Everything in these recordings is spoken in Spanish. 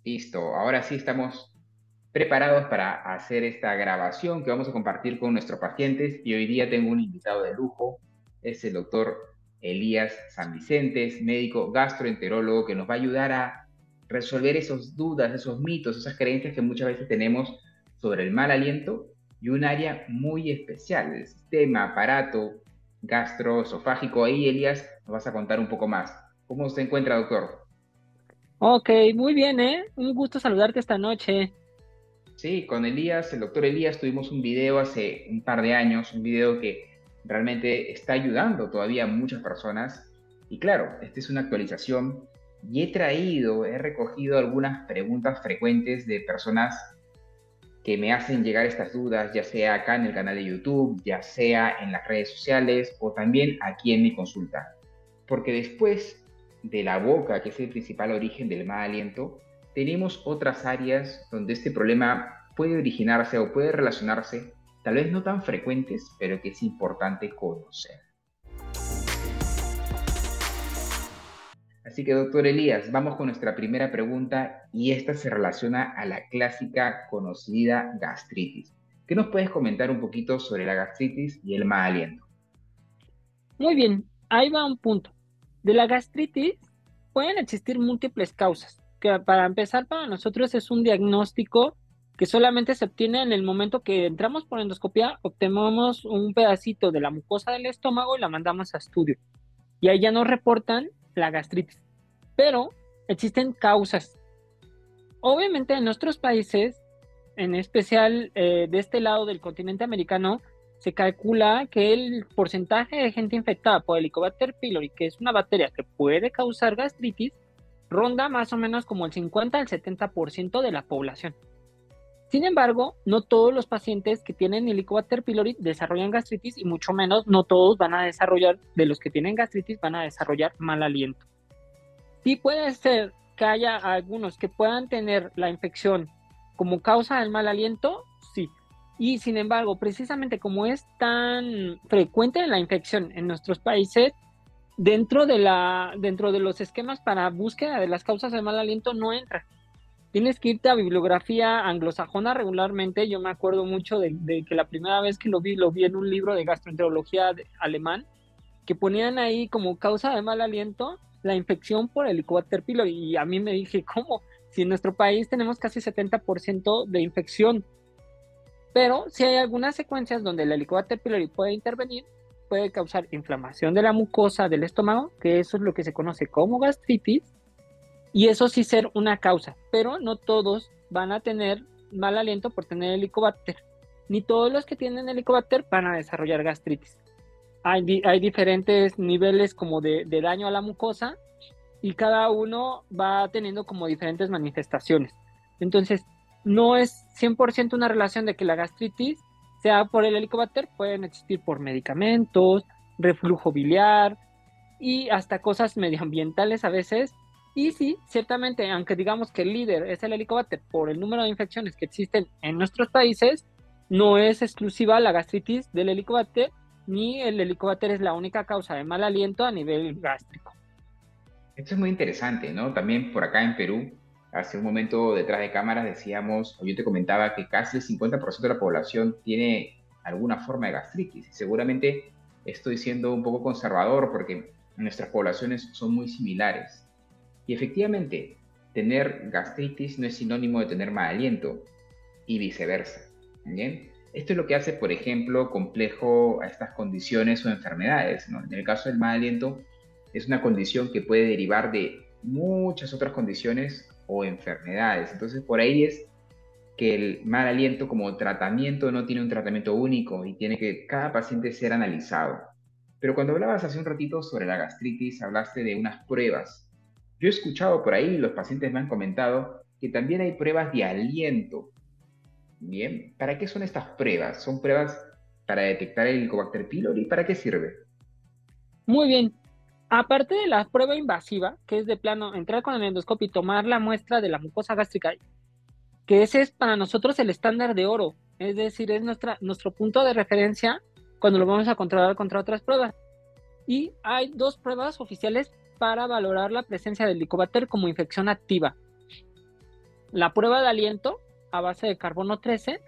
Listo, ahora sí estamos preparados para hacer esta grabación que vamos a compartir con nuestros pacientes y hoy día tengo un invitado de lujo, es el doctor Elías San Vicentes, médico gastroenterólogo que nos va a ayudar a resolver esas dudas, esos mitos, esas creencias que muchas veces tenemos sobre el mal aliento y un área muy especial, el sistema, aparato gastroesofágico. Ahí, Elías, nos vas a contar un poco más. ¿Cómo se encuentra, doctor? Ok, muy bien, ¿eh? Un gusto saludarte esta noche. Sí, con Elías, el doctor Elías, tuvimos un video hace un par de años, un video que realmente está ayudando todavía a muchas personas. Y claro, esta es una actualización y he recogido algunas preguntas frecuentes de personas que me hacen llegar estas dudas, ya sea acá en el canal de YouTube, ya sea en las redes sociales o también aquí en mi consulta. Porque después de la boca, que es el principal origen del mal aliento, tenemos otras áreas donde este problema puede originarse o puede relacionarse, tal vez no tan frecuentes, pero que es importante conocer. Así que, doctor Elías, vamos con nuestra primera pregunta y esta se relaciona a la clásica conocida gastritis. ¿Qué nos puedes comentar un poquito sobre la gastritis y el mal aliento? Muy bien, ahí va un punto. De la gastritis pueden existir múltiples causas, que para empezar para nosotros es un diagnóstico que solamente se obtiene en el momento que entramos por endoscopia, obtenemos un pedacito de la mucosa del estómago y la mandamos a estudio. Y ahí ya nos reportan la gastritis. Pero existen causas. Obviamente en nuestros países, en especial de este lado del continente americano, se calcula que el porcentaje de gente infectada por Helicobacter pylori, que es una bacteria que puede causar gastritis, ronda más o menos como el 50 al 70% de la población. Sin embargo, no todos los pacientes que tienen Helicobacter pylori desarrollan gastritis y mucho menos no todos van a desarrollar, de los que tienen gastritis, van a desarrollar mal aliento. Sí puede ser que haya algunos que puedan tener la infección como causa del mal aliento, sí. Y sin embargo, precisamente como es tan frecuente la infección en nuestros países, dentro de los esquemas para búsqueda de las causas del mal aliento no entra. Tienes que irte a bibliografía anglosajona regularmente. Yo me acuerdo mucho de que la primera vez que lo vi en un libro de gastroenterología alemán, que ponían ahí como causa de mal aliento la infección por Helicobacter pylori. Y a mí me dije, ¿cómo? Si en nuestro país tenemos casi 70% de infección, pero si hay algunas secuencias donde el Helicobacter pylori puede intervenir, puede causar inflamación de la mucosa del estómago, que eso es lo que se conoce como gastritis, y eso sí ser una causa, pero no todos van a tener mal aliento por tener Helicobacter, ni todos los que tienen Helicobacter van a desarrollar gastritis. Hay diferentes niveles como de daño a la mucosa y cada uno va teniendo como diferentes manifestaciones. Entonces, no es 100% una relación de que la gastritis sea por el helicobacter, pueden existir por medicamentos, reflujo biliar y hasta cosas medioambientales a veces. Y sí, ciertamente, aunque digamos que el líder es el helicobacter por el número de infecciones que existen en nuestros países, no es exclusiva la gastritis del helicobacter, ni el helicobacter es la única causa de mal aliento a nivel gástrico. Esto es muy interesante, ¿no? También por acá en Perú, hace un momento detrás de cámaras decíamos, o yo te comentaba que casi el 50% de la población tiene alguna forma de gastritis. Y seguramente estoy siendo un poco conservador porque nuestras poblaciones son muy similares. Y efectivamente, tener gastritis no es sinónimo de tener mal aliento y viceversa. ¿Bien? Esto es lo que hace, por ejemplo, complejo a estas condiciones o enfermedades, ¿no? En el caso del mal aliento, es una condición que puede derivar de muchas otras condiciones o enfermedades. Entonces, por ahí es que el mal aliento como tratamiento no tiene un tratamiento único y tiene que cada paciente ser analizado. Pero cuando hablabas hace un ratito sobre la gastritis, hablaste de unas pruebas. Yo he escuchado por ahí, los pacientes me han comentado que también hay pruebas de aliento. Bien, ¿para qué son estas pruebas? ¿Son pruebas para detectar el Helicobacter pylori? ¿Para qué sirve? Muy bien. Aparte de la prueba invasiva, que es de plano entrar con el endoscopio y tomar la muestra de la mucosa gástrica, que ese es para nosotros el estándar de oro, es decir, es nuestro punto de referencia cuando lo vamos a controlar contra otras pruebas. Y hay dos pruebas oficiales para valorar la presencia del Helicobacter como infección activa. la prueba de aliento a base de carbono 13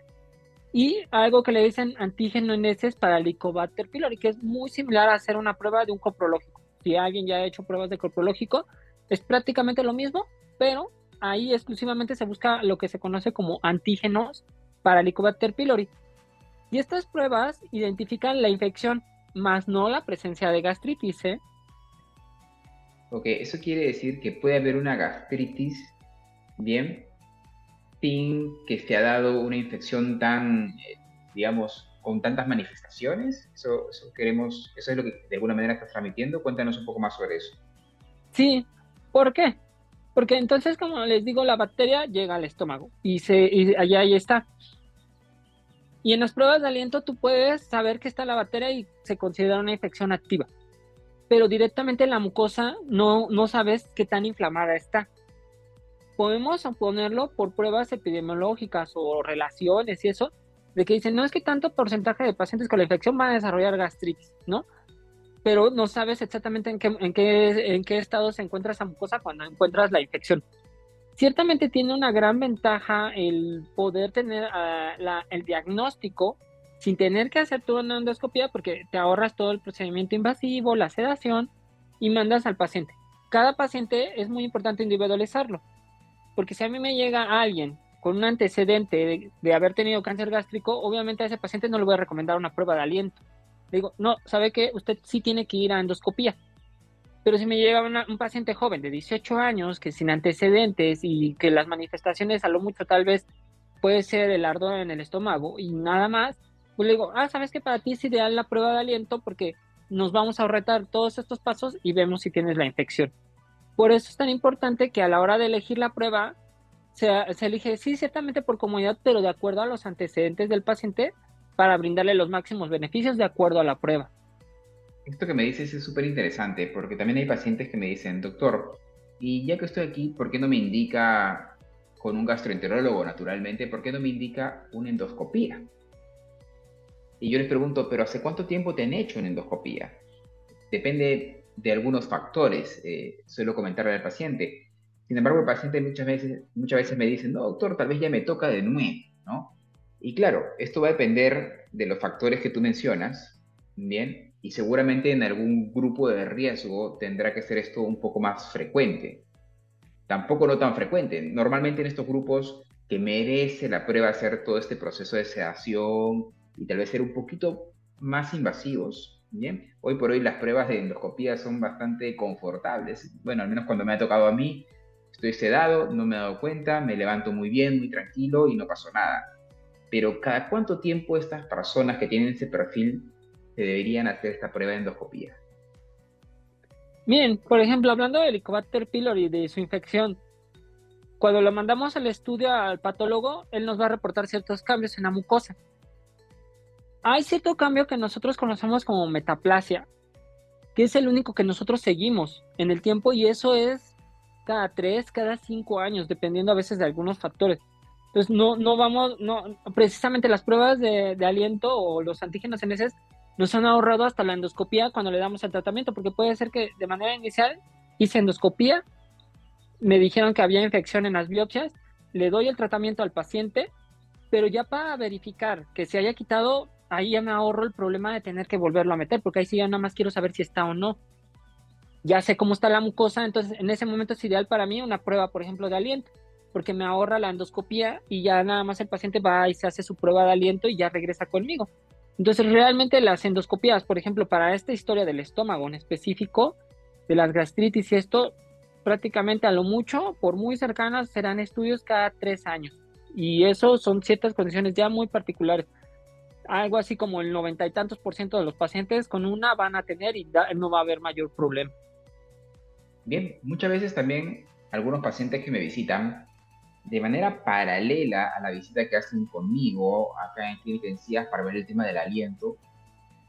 y algo que le dicen antígeno en heces para Helicobacter pylori, que es muy similar a hacer una prueba de un coprológico. Si alguien ya ha hecho pruebas de coprológico, es prácticamente lo mismo, pero ahí exclusivamente se busca lo que se conoce como antígenos para Helicobacter pylori. Y estas pruebas identifican la infección, más no la presencia de gastritis, ¿eh? Ok, eso quiere decir que puede haber una gastritis, bien, sin que se ha dado una infección tan, digamos, con tantas manifestaciones. Eso es lo que de alguna manera estás transmitiendo. Cuéntanos un poco más sobre eso. Sí, ¿por qué? Porque entonces, como les digo, la bacteria llega al estómago y allá ahí está. Y en las pruebas de aliento tú puedes saber que está la bacteria y se considera una infección activa. Pero directamente en la mucosa no sabes qué tan inflamada está. Podemos ponerlo por pruebas epidemiológicas o relaciones y eso, de que dicen, no es que tanto porcentaje de pacientes con la infección van a desarrollar gastritis, ¿no? Pero no sabes exactamente en qué estado se encuentra esa mucosa cuando encuentras la infección. Ciertamente tiene una gran ventaja el poder tener el diagnóstico sin tener que hacer toda una endoscopía porque te ahorras todo el procedimiento invasivo, la sedación y mandas al paciente. Cada paciente es muy importante individualizarlo, porque si a mí me llega alguien con un antecedente de haber tenido cáncer gástrico, obviamente a ese paciente no le voy a recomendar una prueba de aliento. Le digo, no, ¿sabe qué? Usted sí tiene que ir a endoscopía. Pero si me llega un paciente joven de 18 años, que sin antecedentes y que las manifestaciones a lo mucho tal vez puede ser el ardor en el estómago y nada más, pues le digo, ¿sabes qué? Para ti es ideal la prueba de aliento porque nos vamos a ahorrar todos estos pasos y vemos si tienes la infección. Por eso es tan importante que a la hora de elegir la prueba se elige, sí, ciertamente por comodidad, pero de acuerdo a los antecedentes del paciente para brindarle los máximos beneficios de acuerdo a la prueba. Esto que me dices es súper interesante porque también hay pacientes que me dicen, doctor, y ya que estoy aquí, ¿por qué no me indica con un gastroenterólogo naturalmente, por qué no me indica una endoscopía? Y yo les pregunto, ¿pero hace cuánto tiempo te han hecho una endoscopía? Depende de algunos factores, suelo comentarle al paciente. Sin embargo, el paciente muchas veces me dice, no, doctor, tal vez ya me toca de nuevo, ¿no? Y claro, esto va a depender de los factores que tú mencionas, ¿bien? Y seguramente en algún grupo de riesgo tendrá que ser esto un poco más frecuente. Tampoco no tan frecuente. Normalmente en estos grupos que merece la prueba hacer todo este proceso de sedación y tal vez ser un poquito más invasivos. Bien, hoy por hoy las pruebas de endoscopía son bastante confortables. Bueno, al menos cuando me ha tocado a mí, estoy sedado, no me he dado cuenta, me levanto muy bien, muy tranquilo y no pasó nada. Pero ¿cada cuánto tiempo estas personas que tienen ese perfil se deberían hacer esta prueba de endoscopía? Bien, por ejemplo, hablando del Helicobacter pylori y de su infección, cuando lo mandamos al estudio al patólogo, él nos va a reportar ciertos cambios en la mucosa. Hay cierto cambio que nosotros conocemos como metaplasia, que es el único que nosotros seguimos en el tiempo y eso es cada 3, cada 5 años, dependiendo a veces de algunos factores. Entonces, precisamente las pruebas de aliento o los antígenos en heces nos han ahorrado hasta la endoscopía cuando le damos el tratamiento, porque puede ser que de manera inicial hice endoscopía, me dijeron que había infección en las biopsias, le doy el tratamiento al paciente, pero ya para verificar que se haya quitado, ahí ya me ahorro el problema de tener que volverlo a meter, porque ahí sí ya nada más quiero saber si está o no. Ya sé cómo está la mucosa, entonces en ese momento es ideal para mí una prueba, por ejemplo, de aliento, porque me ahorra la endoscopía y ya nada más el paciente va y se hace su prueba de aliento y ya regresa conmigo. Entonces realmente las endoscopías, por ejemplo, para esta historia del estómago en específico, de las gastritis y esto, prácticamente a lo mucho, por muy cercanas, serán estudios cada 3 años. Y eso son ciertas condiciones ya muy particulares. Algo así como el 90 y tantos % de los pacientes con una van a tener y no va a haber mayor problema. Bien, muchas veces también algunos pacientes que me visitan de manera paralela a la visita que hacen conmigo acá en Clínica Encías para ver el tema del aliento,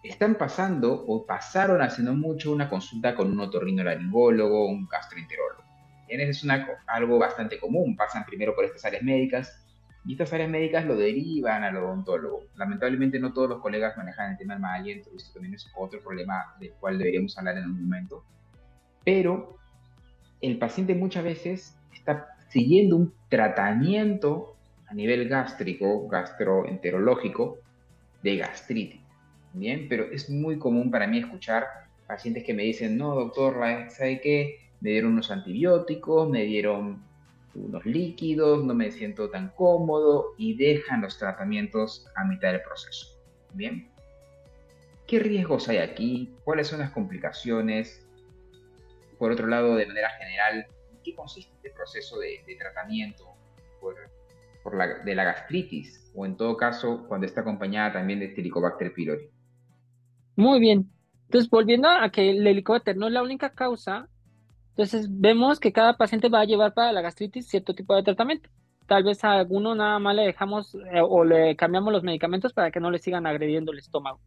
están pasando o pasaron hace no mucho una consulta con un otorrinolaringólogo, un gastroenterólogo. Bien, es algo bastante común, pasan primero por estas áreas médicas y estas áreas médicas lo derivan al odontólogo. Lamentablemente no todos los colegas manejan el tema del mal aliento, esto también es otro problema del cual deberíamos hablar en un momento, pero el paciente muchas veces está siguiendo un tratamiento a nivel gástrico, gastroenterológico, de gastritis. Bien, pero es muy común para mí escuchar pacientes que me dicen, no, doctor, ¿sabe qué? Me dieron unos antibióticos, me dieron unos líquidos, no me siento tan cómodo y dejan los tratamientos a mitad del proceso. Bien, ¿qué riesgos hay aquí? ¿Cuáles son las complicaciones? Por otro lado, de manera general, ¿en qué consiste este proceso de tratamiento de la gastritis? O en todo caso, cuando está acompañada también de Helicobacter pylori. Muy bien. Entonces, volviendo a que el helicóbacter no es la única causa, entonces vemos que cada paciente va a llevar para la gastritis cierto tipo de tratamiento. Tal vez a alguno nada más le dejamos o le cambiamos los medicamentos para que no le sigan agrediendo el estómago.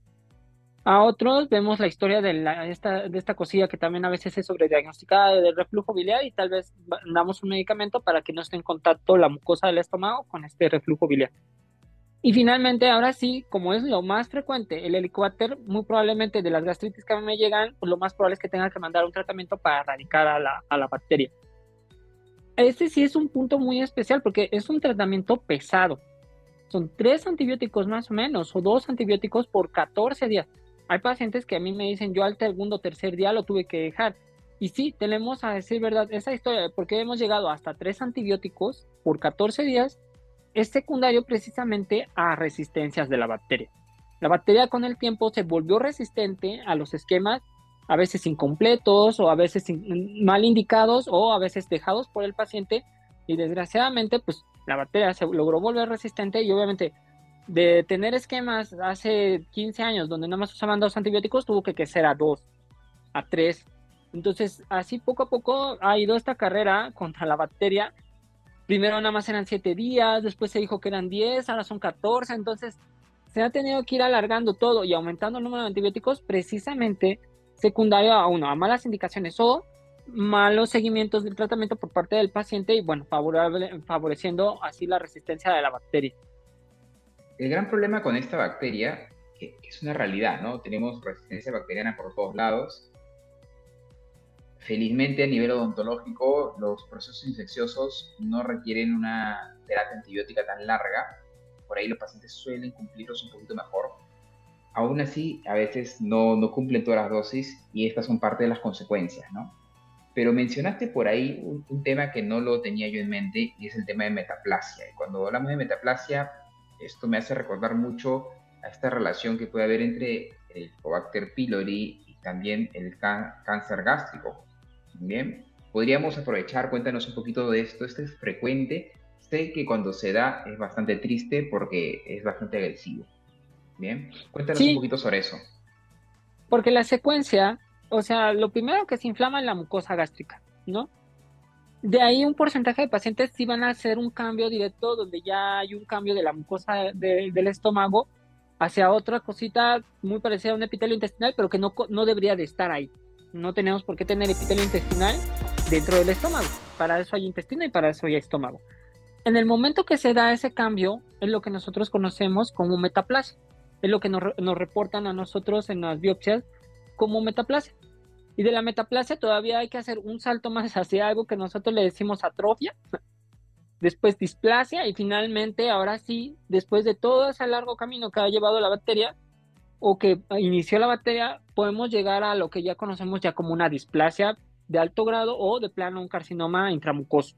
A otros vemos la historia de esta cosilla que también a veces es sobrediagnosticada del reflujo biliar y tal vez damos un medicamento para que no esté en contacto la mucosa del estómago con este reflujo biliar. Y finalmente, ahora sí, como es lo más frecuente, el helicobacter, muy probablemente de las gastritis que a mí me llegan, pues lo más probable es que tenga que mandar un tratamiento para erradicar a la bacteria. Este sí es un punto muy especial porque es un tratamiento pesado. Son 3 antibióticos más o menos, o 2 antibióticos por 14 días. Hay pacientes que a mí me dicen, yo al segundo o tercer día lo tuve que dejar. Y sí, tenemos a decir verdad, esa historia de por qué hemos llegado hasta 3 antibióticos por 14 días es secundario precisamente a resistencias de la bacteria. La bacteria con el tiempo se volvió resistente a los esquemas, a veces incompletos o a veces mal indicados o a veces dejados por el paciente y desgraciadamente pues la bacteria se logró volver resistente y obviamente de tener esquemas hace 15 años donde nada más usaban 2 antibióticos tuvo que crecer a 2, a 3. Entonces así poco a poco ha ido esta carrera contra la bacteria. Primero nada más eran 7 días, después se dijo que eran 10, ahora son 14, entonces se ha tenido que ir alargando todo y aumentando el número de antibióticos precisamente secundario a uno, a malas indicaciones o malos seguimientos del tratamiento por parte del paciente y bueno, favoreciendo así la resistencia de la bacteria. El gran problema con esta bacteria, que es una realidad, ¿no? Tenemos resistencia bacteriana por todos lados. Felizmente a nivel odontológico los procesos infecciosos no requieren una terapia antibiótica tan larga, por ahí los pacientes suelen cumplirlos un poquito mejor. Aún así, a veces no cumplen todas las dosis y estas son parte de las consecuencias, ¿no? Pero mencionaste por ahí un tema que no lo tenía yo en mente y es el tema de metaplasia. Y cuando hablamos de metaplasia, esto me hace recordar mucho a esta relación que puede haber entre el Helicobacter pylori y también el cáncer gástrico. Bien, podríamos aprovechar, cuéntanos un poquito de esto. Esto es frecuente. Sé que cuando se da es bastante triste porque es bastante agresivo. Bien, cuéntanos un Sí, poquito sobre eso. porque la secuencia, o sea, lo primero que se inflama es la mucosa gástrica, ¿no? De ahí un porcentaje de pacientes sí van a hacer un cambio directo donde ya hay un cambio de la mucosa del estómago hacia otra cosita muy parecida a un epitelio intestinal, pero que no debería de estar ahí. No tenemos por qué tener epitelio intestinal dentro del estómago. Para eso hay intestino y para eso hay estómago. En el momento que se da ese cambio, es lo que nosotros conocemos como metaplasia. Es lo que nos reportan a nosotros en las biopsias como metaplasia. Y de la metaplasia todavía hay que hacer un salto más hacia algo que nosotros le decimos atrofia, después displasia y finalmente, ahora sí, después de todo ese largo camino que ha llevado la bacteria o que inició la bacteria, podemos llegar a lo que ya conocemos ya como una displasia de alto grado o de plano un carcinoma intramucoso.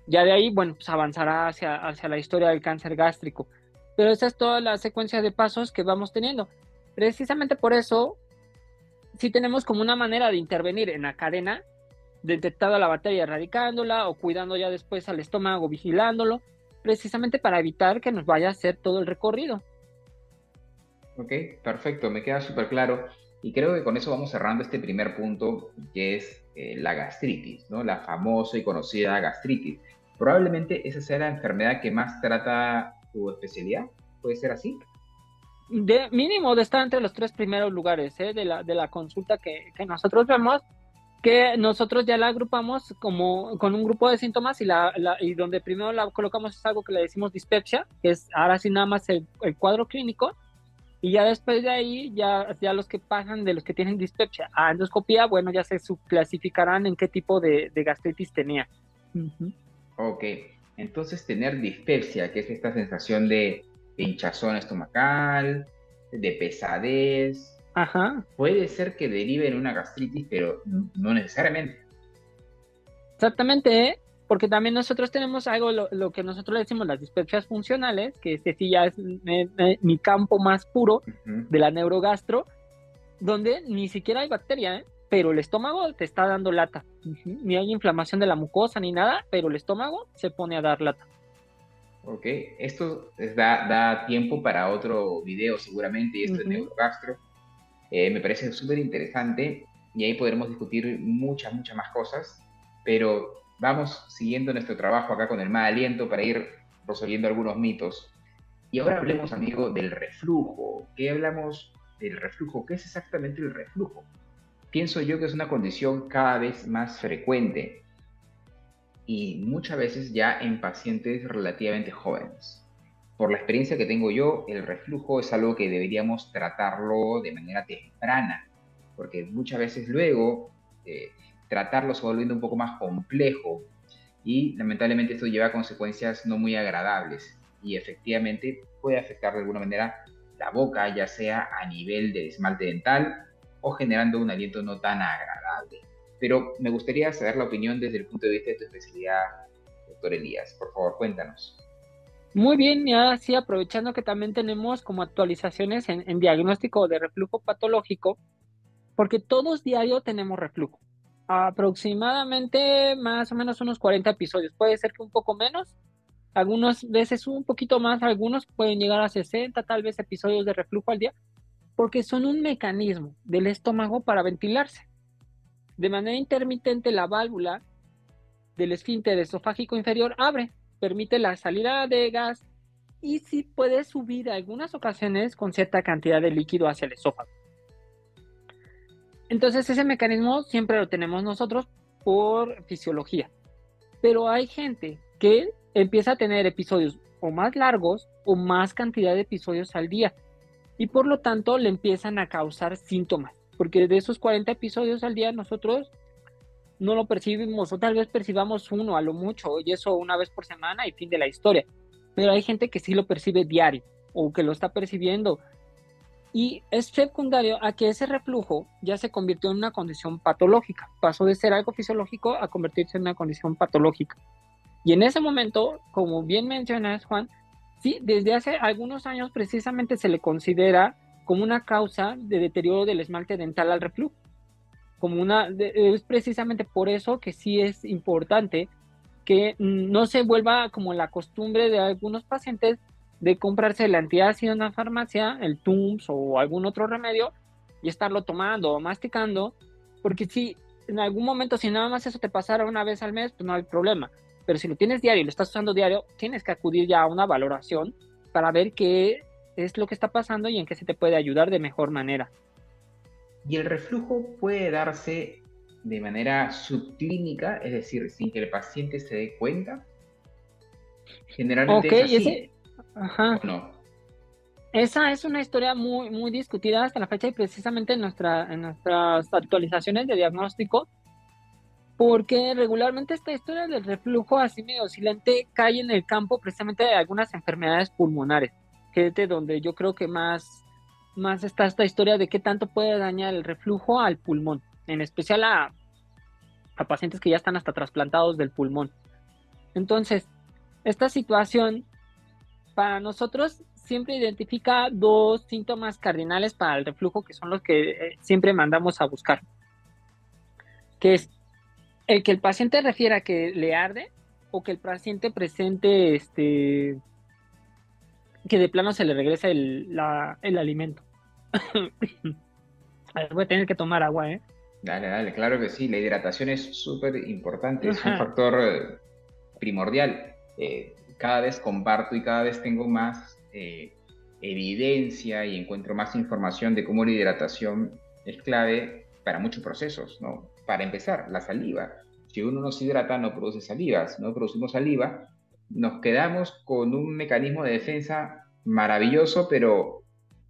Ya de ahí, bueno, pues avanzará hacia la historia del cáncer gástrico. Pero esa es toda la secuencia de pasos que vamos teniendo. Precisamente por eso, sí tenemos como una manera de intervenir en la cadena, detectando la bacteria, erradicándola o cuidando ya después al estómago, vigilándolo, precisamente para evitar que nos vaya a hacer todo el recorrido. Ok, perfecto, me queda súper claro. Y creo que con eso vamos cerrando este primer punto, que es la gastritis, ¿no? La famosa y conocida gastritis. Probablemente esa sea la enfermedad que más trata tu especialidad. ¿Puede ser así? De mínimo de estar entre los 3 primeros lugares de la consulta que nosotros vemos, que nosotros ya la agrupamos como con un grupo de síntomas y donde primero la colocamos es algo que le decimos dispepsia, que es ahora sí nada más el cuadro clínico, y ya después de ahí, ya los que pasan de los que tienen dispepsia a endoscopía, bueno, ya se subclasificarán en qué tipo de gastritis tenía. Uh -huh. Ok, entonces tener dispepsia, que es esta sensación de hinchazón estomacal, de pesadez, Ajá, puede ser que derive en una gastritis, pero no necesariamente. exactamente, ¿eh? Porque también nosotros tenemos algo, lo que nosotros le decimos las dispepsias funcionales, que este sí ya es mi campo más puro Ujú. de la neurogastro, donde ni siquiera hay bacteria, ¿eh? Pero el estómago te está dando lata. Ujú. Ni hay inflamación de la mucosa ni nada, pero el estómago se pone a dar lata. Ok, esto da tiempo para otro video seguramente, y esto de Ujú. neurogastro. Me parece súper interesante y ahí podremos discutir muchas, muchas más cosas, pero vamos siguiendo nuestro trabajo acá con el mal aliento para ir resolviendo algunos mitos. Y ahora hablemos, amigo, del reflujo. ¿Qué hablamos del reflujo? ¿Qué es exactamente el reflujo? Pienso yo que es una condición cada vez más frecuente y muchas veces ya en pacientes relativamente jóvenes. Por la experiencia que tengo yo, el reflujo es algo que deberíamos tratarlo de manera temprana, porque muchas veces luego tratarlo se va volviendo un poco más complejo y lamentablemente esto lleva a consecuencias no muy agradables y efectivamente puede afectar de alguna manera la boca, ya sea a nivel de esmalte dental o generando un aliento no tan agradable. Pero me gustaría saber la opinión desde el punto de vista de tu especialidad, doctor Elías. Por favor, cuéntanos. Muy bien, y ahora sí, aprovechando que también tenemos como actualizaciones en diagnóstico de reflujo patológico, porque todos diario tenemos reflujo. Aproximadamente más o menos unos 40 episodios. Puede ser que un poco menos, algunas veces un poquito más, algunos pueden llegar a 60 tal vez episodios de reflujo al día, porque son un mecanismo del estómago para ventilarse. De manera intermitente, la válvula del esfínter esofágico inferior abre, permite la salida de gas y sí puede subir algunas ocasiones con cierta cantidad de líquido hacia el esófago. Entonces ese mecanismo siempre lo tenemos nosotros por fisiología, pero hay gente que empieza a tener episodios o más largos o más cantidad de episodios al día y por lo tanto le empiezan a causar síntomas, porque de esos 40 episodios al día nosotros no lo percibimos o tal vez percibamos uno a lo mucho y eso una vez por semana y fin de la historia, pero hay gente que sí lo percibe diario o que lo está percibiendo y es secundario a que ese reflujo ya se convirtió en una condición patológica, pasó de ser algo fisiológico a convertirse en una condición patológica. Y en ese momento, como bien mencionas, Juan, sí, desde hace algunos años precisamente se le considera como una causa de deterioro del esmalte dental al reflujo. Es precisamente por eso que sí es importante que no se vuelva como la costumbre de algunos pacientes de comprarse el antiácido en la farmacia, el Tums o algún otro remedio y estarlo tomando o masticando, porque si en algún momento, si nada más eso te pasara una vez al mes, pues no hay problema. Pero si lo tienes diario y lo estás usando diario, tienes que acudir ya a una valoración para ver qué es lo que está pasando y en qué se te puede ayudar de mejor manera. Y el reflujo puede darse de manera subclínica, es decir, sin que el paciente se dé cuenta. Generalmente Ok, es ese, así, ¿o ajá. no? Esa es una historia muy, muy discutida hasta la fecha y precisamente en nuestras actualizaciones de diagnóstico, porque regularmente esta historia del reflujo así medio oscilante cae en el campo precisamente de algunas enfermedades pulmonares, que es de donde yo creo que más está esta historia de qué tanto puede dañar el reflujo al pulmón, en especial a pacientes que ya están hasta trasplantados del pulmón. Entonces, esta situación para nosotros siempre identifica dos síntomas cardinales para el reflujo que son los que siempre mandamos a buscar, que es el que el paciente refiera que le arde o que el paciente presente que de plano se le regresa el alimento. A ver, voy a tener que tomar agua, ¿eh? Dale, dale, claro que sí. La hidratación es súper importante, es un Ajá. factor primordial. Cada vez comparto y cada vez tengo más evidencia y encuentro más información de cómo la hidratación es clave para muchos procesos, ¿no? Para empezar, la saliva. Si uno no se hidrata, no produce saliva. Si no producimos saliva, nos quedamos con un mecanismo de defensa maravilloso, pero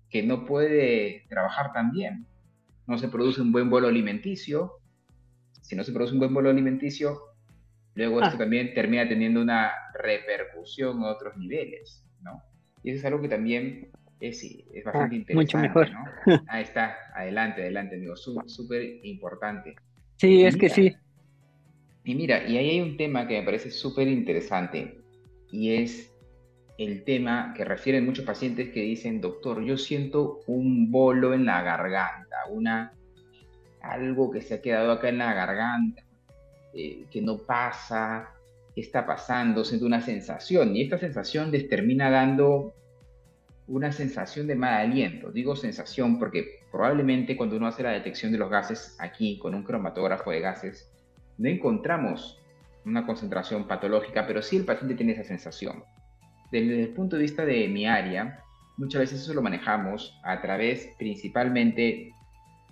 que no puede trabajar tan bien. No se produce un buen bolo alimenticio. Si no se produce un buen bolo alimenticio, luego esto Ah, también termina teniendo una repercusión a otros niveles, ¿no? Y eso es algo que también es bastante mucho interesante, mejor. ¿no? Ahí está, adelante, adelante, amigo, súper importante. Sí, Y es que mira, sí. y ahí hay un tema que me parece súper interesante, y es el tema que refieren muchos pacientes que dicen, doctor, yo siento un bolo en la garganta, algo que se ha quedado acá en la garganta, que no pasa, qué está pasando, siento una sensación, y esta sensación les termina dando una sensación de mal aliento. Digo sensación porque probablemente cuando uno hace la detección de los gases aquí con un cromatógrafo de gases, no encontramos una concentración patológica, pero sí el paciente tiene esa sensación. Desde el punto de vista de mi área, muchas veces eso lo manejamos a través principalmente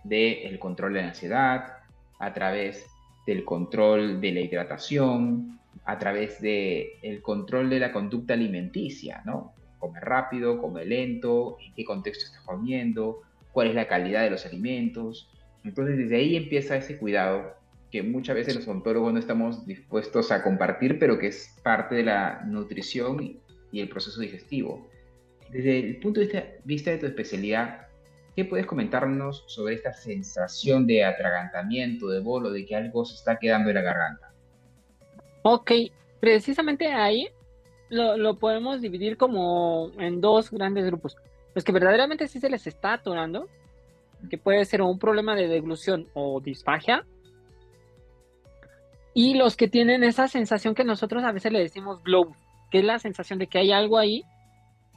del control de la ansiedad, a través del control de la hidratación, a través del control de la conducta alimenticia, ¿no? Comer rápido, comer lento, en qué contexto estás comiendo, cuál es la calidad de los alimentos. Entonces, desde ahí empieza ese cuidado que muchas veces los odontólogos no estamos dispuestos a compartir, pero que es parte de la nutrición y el proceso digestivo. Desde el punto de vista de tu especialidad, ¿qué puedes comentarnos sobre esta sensación de atragantamiento, de bolo, de que algo se está quedando en la garganta? Ok, precisamente ahí lo podemos dividir como en dos grandes grupos. Los que verdaderamente sí se les está atorando, que puede ser un problema de deglución o disfagia, y los que tienen esa sensación que nosotros a veces le decimos glow, que es la sensación de que hay algo ahí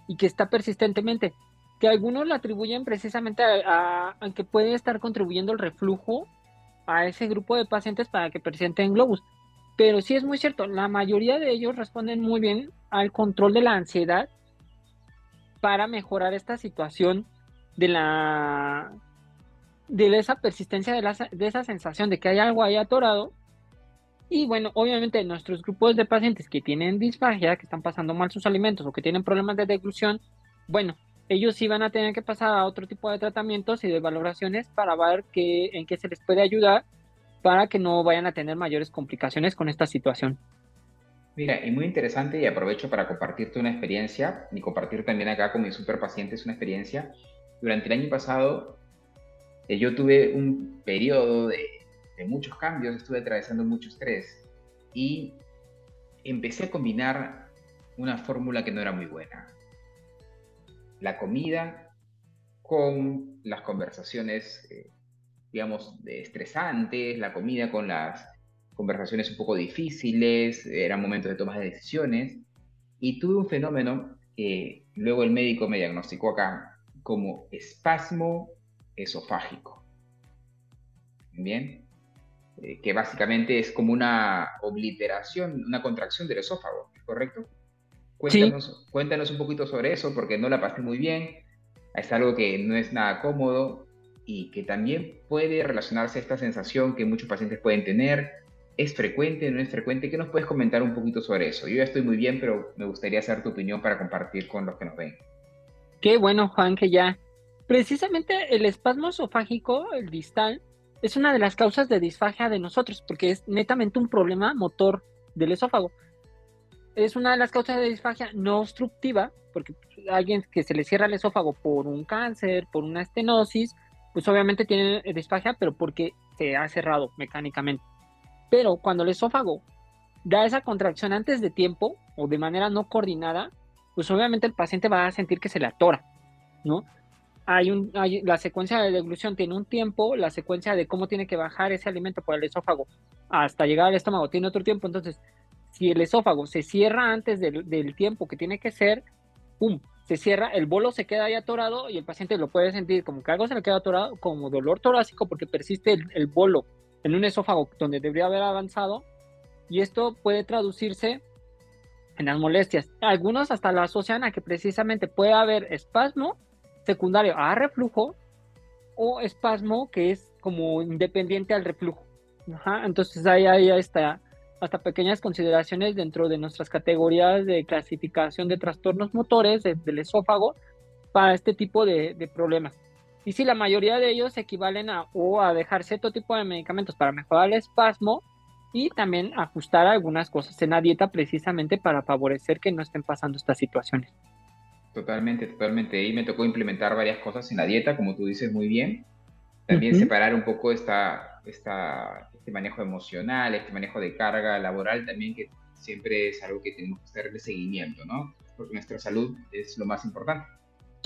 y que está persistentemente, que algunos lo atribuyen precisamente a que puede estar contribuyendo el reflujo a ese grupo de pacientes para que presenten globus. Pero sí es muy cierto, la mayoría de ellos responden muy bien al control de la ansiedad para mejorar esta situación de de esa persistencia de esa sensación de que hay algo ahí atorado. Y bueno, obviamente nuestros grupos de pacientes que tienen disfagia, que están pasando mal sus alimentos o que tienen problemas de deglución, bueno, ellos sí van a tener que pasar a otro tipo de tratamientos y de valoraciones para ver en qué se les puede ayudar para que no vayan a tener mayores complicaciones con esta situación. Mira, y muy interesante, y aprovecho para compartirte una experiencia y compartir también acá con mis super pacientes una experiencia. Durante el año pasado, yo tuve un periodo de muchos cambios, estuve atravesando mucho estrés y empecé a combinar una fórmula que no era muy buena. La comida con las conversaciones, digamos, estresantes, la comida con las conversaciones un poco difíciles, eran momentos de toma de decisiones, y tuve un fenómeno que luego el médico me diagnosticó acá como espasmo esofágico, ¿bien? Que básicamente es como una obliteración, una contracción del esófago, ¿correcto? Sí, Cuéntanos un poquito sobre eso, porque no la pasé muy bien. Es algo que no es nada cómodo y que también puede relacionarse a esta sensación que muchos pacientes pueden tener. ¿Es frecuente, no es frecuente? ¿Qué nos puedes comentar un poquito sobre eso? Yo ya estoy muy bien, pero me gustaría saber tu opinión para compartir con los que nos ven. qué bueno, Juan, que ya. Precisamente el espasmo esofágico, el distal, es una de las causas de disfagia de nosotros, porque es netamente un problema motor del esófago. Es una de las causas de disfagia no obstructiva, porque alguien que se le cierra el esófago por un cáncer, por una estenosis, pues obviamente tiene disfagia, pero porque se ha cerrado mecánicamente. Pero cuando el esófago da esa contracción antes de tiempo o de manera no coordinada, pues obviamente el paciente va a sentir que se le atora, ¿no? La secuencia de deglución tiene un tiempo, la secuencia de cómo tiene que bajar ese alimento por el esófago hasta llegar al estómago tiene otro tiempo. Entonces, si el esófago se cierra antes del tiempo que tiene que ser, ¡pum! Se cierra, el bolo se queda ahí atorado y el paciente lo puede sentir como que algo se le queda atorado, como dolor torácico porque persiste el bolo en un esófago donde debería haber avanzado, y esto puede traducirse en las molestias. Algunos hasta lo asocian a que precisamente puede haber espasmo secundario a reflujo o espasmo que es como independiente al reflujo. Ajá, entonces hay hasta pequeñas consideraciones dentro de nuestras categorías de clasificación de trastornos motores del esófago para este tipo de problemas. Y sí, la mayoría de ellos equivalen a dejar cierto tipo de medicamentos para mejorar el espasmo, y también ajustar algunas cosas en la dieta precisamente para favorecer que no estén pasando estas situaciones. Totalmente, totalmente. Y me tocó implementar varias cosas en la dieta, como tú dices muy bien. También Ujú. separar un poco este manejo emocional, este manejo de carga laboral también, que siempre es algo que tenemos que hacer de seguimiento, ¿no? Porque nuestra salud es lo más importante.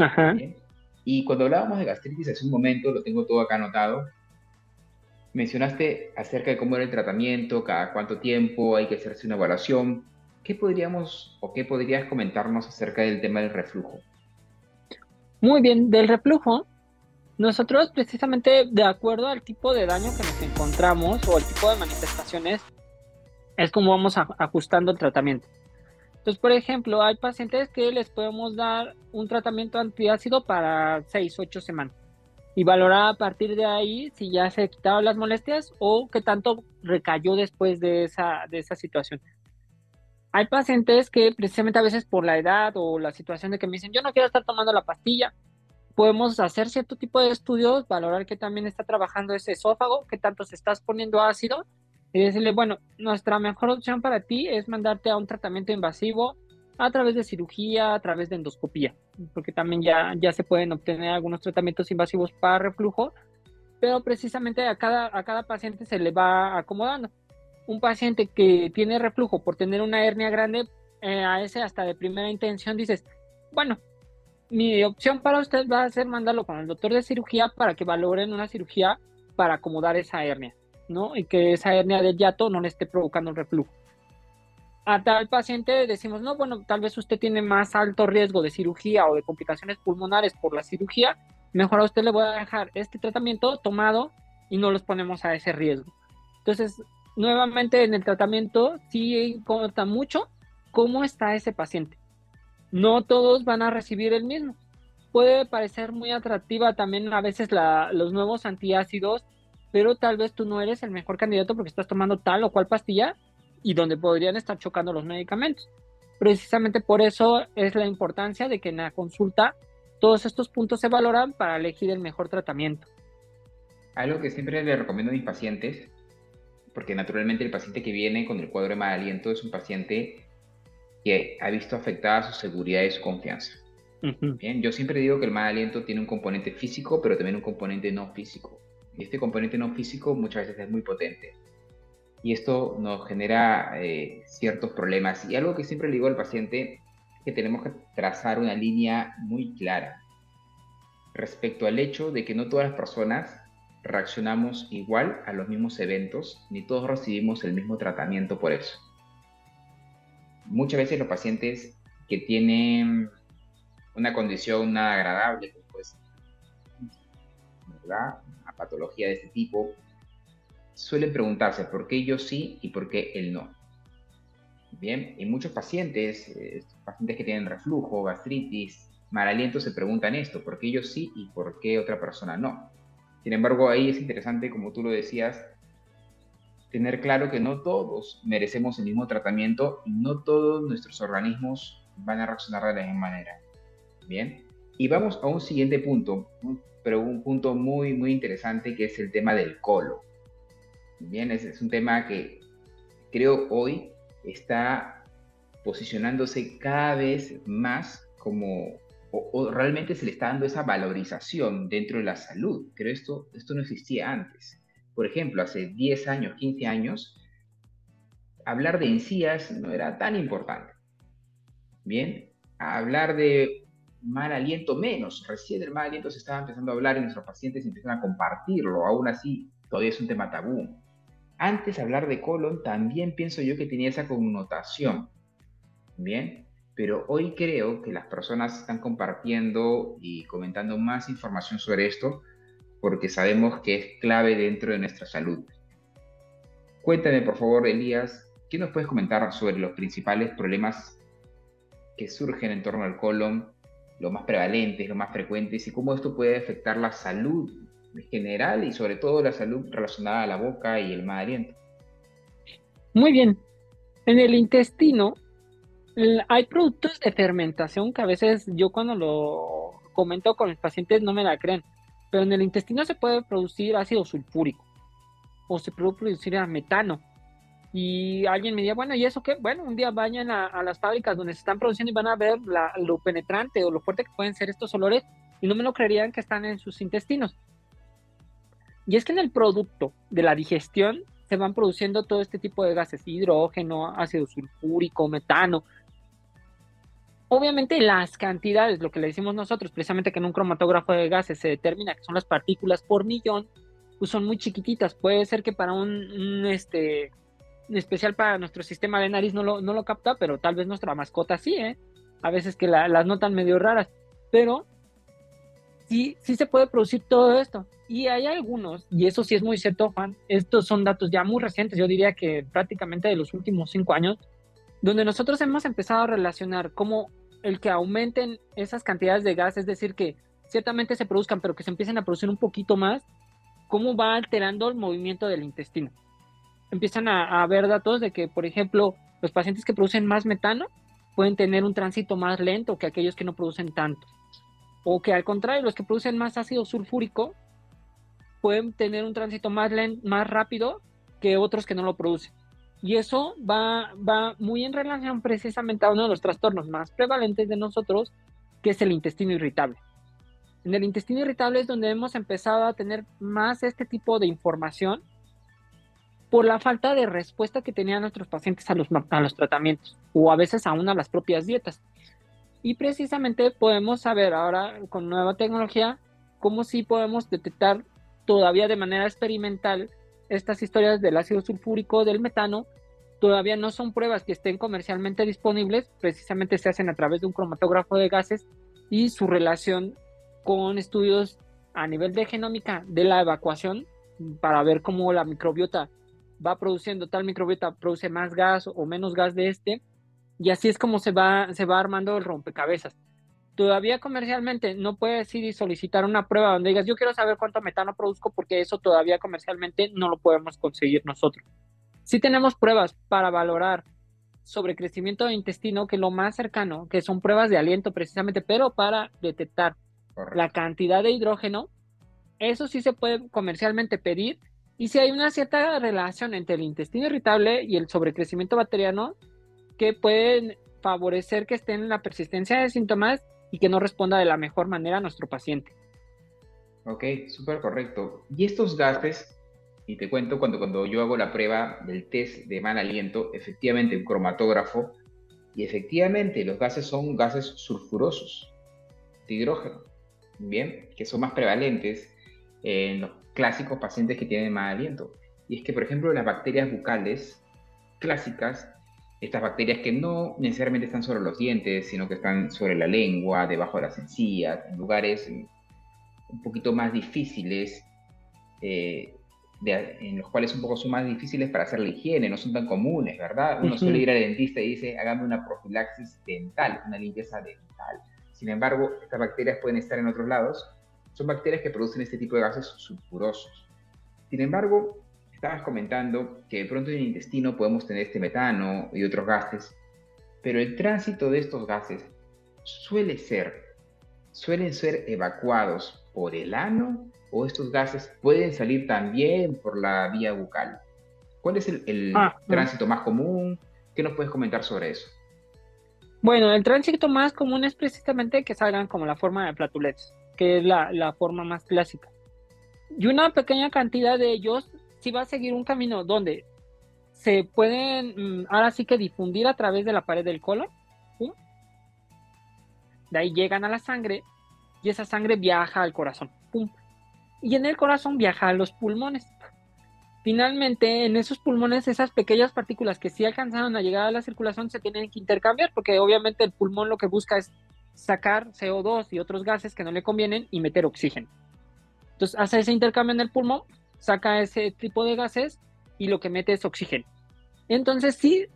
Ajá. Bien. Y cuando hablábamos de gastritis hace un momento, lo tengo todo acá anotado, mencionaste acerca de cómo era el tratamiento, cada cuánto tiempo hay que hacerse una evaluación. ¿Qué podríamos o qué podrías comentarnos acerca del tema del reflujo? Muy bien, del reflujo, nosotros precisamente de acuerdo al tipo de daño que nos encontramos o el tipo de manifestaciones, es como vamos ajustando el tratamiento. Entonces, por ejemplo, hay pacientes que les podemos dar un tratamiento antiácido para 6, 8 semanas y valorar a partir de ahí si ya se quitaron las molestias o qué tanto recayó después de esa situación. Hay pacientes que precisamente a veces por la edad o la situación de que me dicen, yo no quiero estar tomando la pastilla, podemos hacer cierto tipo de estudios, valorar que también está trabajando ese esófago, qué tanto se estás poniendo ácido y decirle, bueno, nuestra mejor opción para ti es mandarte a un tratamiento invasivo a través de cirugía, a través de endoscopía, porque también ya se pueden obtener algunos tratamientos invasivos para reflujo, pero precisamente a cada paciente se le va acomodando. Un paciente que tiene reflujo por tener una hernia grande, a ese hasta de primera intención dices, bueno, mi opción para usted va a ser mandarlo con el doctor de cirugía para que valoren una cirugía para acomodar esa hernia, ¿no? Y que esa hernia del hiato no le esté provocando el reflujo. A tal paciente decimos, no, bueno, tal vez usted tiene más alto riesgo de cirugía o de complicaciones pulmonares por la cirugía, mejor a usted le voy a dejar este tratamiento tomado y no los ponemos a ese riesgo. Entonces, nuevamente en el tratamiento sí importa mucho cómo está ese paciente. No todos van a recibir el mismo. Puede parecer muy atractiva también a veces los nuevos antiácidos, pero tal vez tú no eres el mejor candidato porque estás tomando tal o cual pastilla y donde podrían estar chocando los medicamentos. Precisamente por eso es la importancia de que en la consulta todos estos puntos se valoran para elegir el mejor tratamiento. Algo que siempre le recomiendo a mis pacientes, porque naturalmente el paciente que viene con el cuadro de mal aliento es un paciente que ha visto afectada su seguridad y su confianza. Ujú. Bien, yo siempre digo que el mal aliento tiene un componente físico, pero también un componente no físico. Y este componente no físico muchas veces es muy potente. Y esto nos genera ciertos problemas. Y algo que siempre le digo al paciente es que tenemos que trazar una línea muy clara respecto al hecho de que no todas las personas reaccionamos igual a los mismos eventos, ni todos recibimos el mismo tratamiento por eso. Muchas veces los pacientes que tienen una condición nada agradable, como pues, ¿verdad? Una patología de este tipo, suelen preguntarse por qué yo sí y por qué él no. Bien, y muchos pacientes, pacientes que tienen reflujo, gastritis, mal aliento, se preguntan esto, ¿por qué yo sí y por qué otra persona no? Sin embargo, ahí es interesante, como tú lo decías, tener claro que no todos merecemos el mismo tratamiento y no todos nuestros organismos van a reaccionar de la misma manera. Bien, y vamos a un siguiente punto, pero un punto muy, muy interesante que es el tema del colon. Bien, es un tema que creo hoy está posicionándose cada vez más como, o realmente se le está dando esa valorización dentro de la salud. Creo esto no existía antes. Por ejemplo, hace 10 años, 15 años, hablar de encías no era tan importante. Bien, hablar de mal aliento menos. Recién el mal aliento se estaba empezando a hablar y nuestros pacientes empiezan a compartirlo. Aún así, todavía es un tema tabú. Antes hablar de colon también pienso yo que tenía esa connotación. Bien, pero hoy creo que las personas están compartiendo y comentando más información sobre esto porque sabemos que es clave dentro de nuestra salud. Cuéntame, por favor, Elías, ¿qué nos puedes comentar sobre los principales problemas que surgen en torno al colon, los más prevalentes, los más frecuentes y cómo esto puede afectar la salud en general y sobre todo la salud relacionada a la boca y el mal aliento? Muy bien. En el intestino hay productos de fermentación que a veces yo cuando lo comento con los pacientes no me la creen, pero en el intestino se puede producir ácido sulfúrico o se puede producir metano. Y alguien me diría, bueno, ¿y eso qué? Bueno, un día vayan a las fábricas donde se están produciendo y van a ver lo penetrante o lo fuerte que pueden ser estos olores y no me lo creerían que están en sus intestinos. Y es que en el producto de la digestión se van produciendo todo este tipo de gases, hidrógeno, ácido sulfúrico, metano. Obviamente las cantidades, lo que le decimos nosotros, precisamente que en un cromatógrafo de gases se determina que son las partículas por millón, pues son muy chiquititas. Puede ser que para en especial para nuestro sistema de nariz no lo capta, pero tal vez nuestra mascota sí, ¿eh? A veces que las notan medio raras, pero sí se puede producir todo esto. Y hay algunos, y eso sí es muy cierto, Juan, estos son datos ya muy recientes, yo diría que prácticamente de los últimos 5 años, donde nosotros hemos empezado a relacionar cómo el que aumenten esas cantidades de gas, es decir, que ciertamente se produzcan, pero que se empiecen a producir un poquito más, cómo va alterando el movimiento del intestino. Empiezan a haber datos de que, por ejemplo, los pacientes que producen más metano pueden tener un tránsito más lento que aquellos que no producen tanto. O que al contrario, los que producen más ácido sulfúrico pueden tener un tránsito más rápido que otros que no lo producen. Y eso va muy en relación precisamente a uno de los trastornos más prevalentes de nosotros, que es el intestino irritable. En el intestino irritable es donde hemos empezado a tener más este tipo de información por la falta de respuesta que tenían nuestros pacientes a los tratamientos o a veces aún a las propias dietas. Y precisamente podemos saber ahora con nueva tecnología cómo sí podemos detectar todavía de manera experimental estas historias del ácido sulfúrico, del metano. Todavía no son pruebas que estén comercialmente disponibles, precisamente se hacen a través de un cromatógrafo de gases y su relación con estudios a nivel de genómica de la evacuación para ver cómo la microbiota va produciendo, tal microbiota produce más gas o menos gas de este, y así es como se va armando el rompecabezas. Todavía comercialmente no puedes ir y solicitar una prueba donde digas, yo quiero saber cuánto metano produzco, porque eso todavía comercialmente no lo podemos conseguir nosotros. Sí tenemos pruebas para valorar sobre crecimiento de intestino, que lo más cercano, que son pruebas de aliento precisamente, pero para detectar la Correcto. cantidad de hidrógeno, eso sí se puede comercialmente pedir. Y si hay una cierta relación entre el intestino irritable y el sobrecrecimiento bacteriano, que pueden favorecer que estén en la persistencia de síntomas y que no responda de la mejor manera a nuestro paciente. Ok, súper correcto. Y estos gases, y te cuento, cuando yo hago la prueba del test de mal aliento, efectivamente un cromatógrafo, y efectivamente los gases son gases sulfurosos de hidrógeno, bien, que son más prevalentes en los clásicos pacientes que tienen mal aliento. Y es que, por ejemplo, las bacterias bucales clásicas, estas bacterias que no necesariamente están sobre los dientes, sino que están sobre la lengua, debajo de las encías, en lugares un poquito más difíciles, en los cuales un poco son más difíciles para hacer la higiene, no son tan comunes, ¿verdad? Uno suele ir al dentista y dice, hágame una profilaxis dental, una limpieza dental. Sin embargo, estas bacterias pueden estar en otros lados. Son bacterias que producen este tipo de gases sulfurosos. Sin embargo, estabas comentando que de pronto en el intestino podemos tener este metano y otros gases, pero el tránsito de estos gases suele ser suelen ser evacuados por el ano o estos gases pueden salir también por la vía bucal. ¿Cuál es el tránsito más común? ¿Qué nos puedes comentar sobre eso? Bueno, el tránsito más común es precisamente que salgan como la forma de platuletas, que es la forma más clásica. Y una pequeña cantidad de ellos sí va a seguir un camino donde se pueden, ahora sí que difundir a través de la pared del colon. ¿Sí? De ahí llegan a la sangre y esa sangre viaja al corazón. ¡Pum! Y en el corazón viaja a los pulmones. Finalmente, en esos pulmones, esas pequeñas partículas que sí alcanzaron a llegar a la circulación se tienen que intercambiar, porque obviamente el pulmón lo que busca es sacar CO2 y otros gases que no le convienen y meter oxígeno. Entonces hace ese intercambio en el pulmón, saca ese tipo de gases y lo que mete es oxígeno. Entonces sí